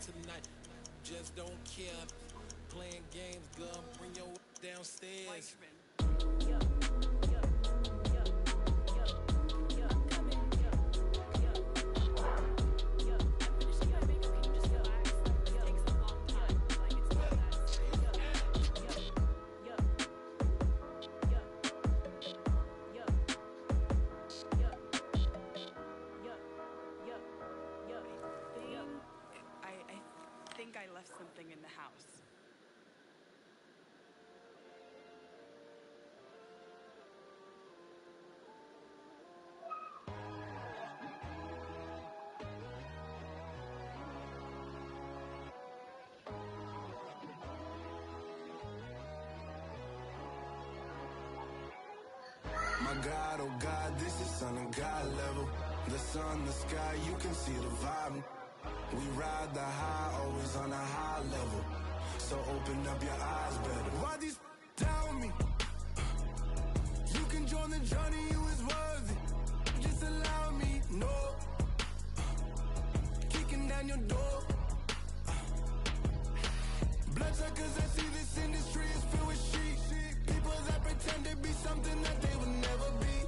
Tonight, just don't care. Playing games, gun, bring your downstairs. I left something in the house. My God, oh God, this is Son of God level. The sun, the sky, you can see the vibe. We ride the high, always on a high level. So open up your eyes better. Why these tell me? You can join the journey, you is worthy. Just allow me, no. Kicking down your door. Bloodsuckers, I see this industry is filled with sheep. People that pretend to be something that they will never be.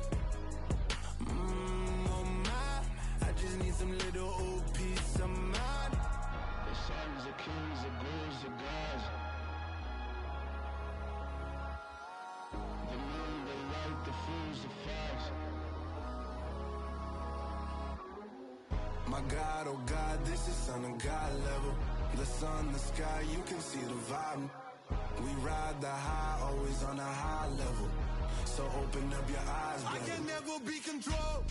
Oh my, I just need some little old peace of mind. The sons of kings, the gurus, the gods. The moon, the light, the fools, the fires. My God, oh God, this is Son of God level. The sun, the sky, you can see the vibe. We ride the high, always on a high level. So open up your eyes, baby. I can never be controlled.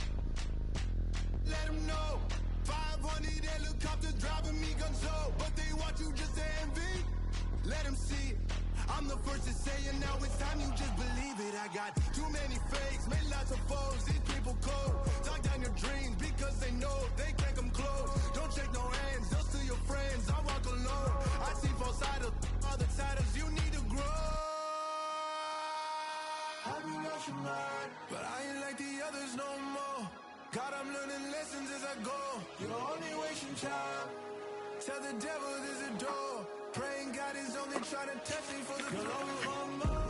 let them know. 500 helicopters driving me gun show, but they want you just to envy. Let them see it. I'm the first to say it, now it's time you just believe it. I got too many fakes, made lots of foes, these people cold. Talk down your dreams because they know they can't come close. Don't shake no hands, just to your friends, I walk alone. I see both sides, other titles, you need to grow. Have you lost your mind? But I ain't like the others no more. God, I'm learning lessons as I go. You're only wasting time. Tell the devil there's a door. Praying God is only trying to test me for the glory.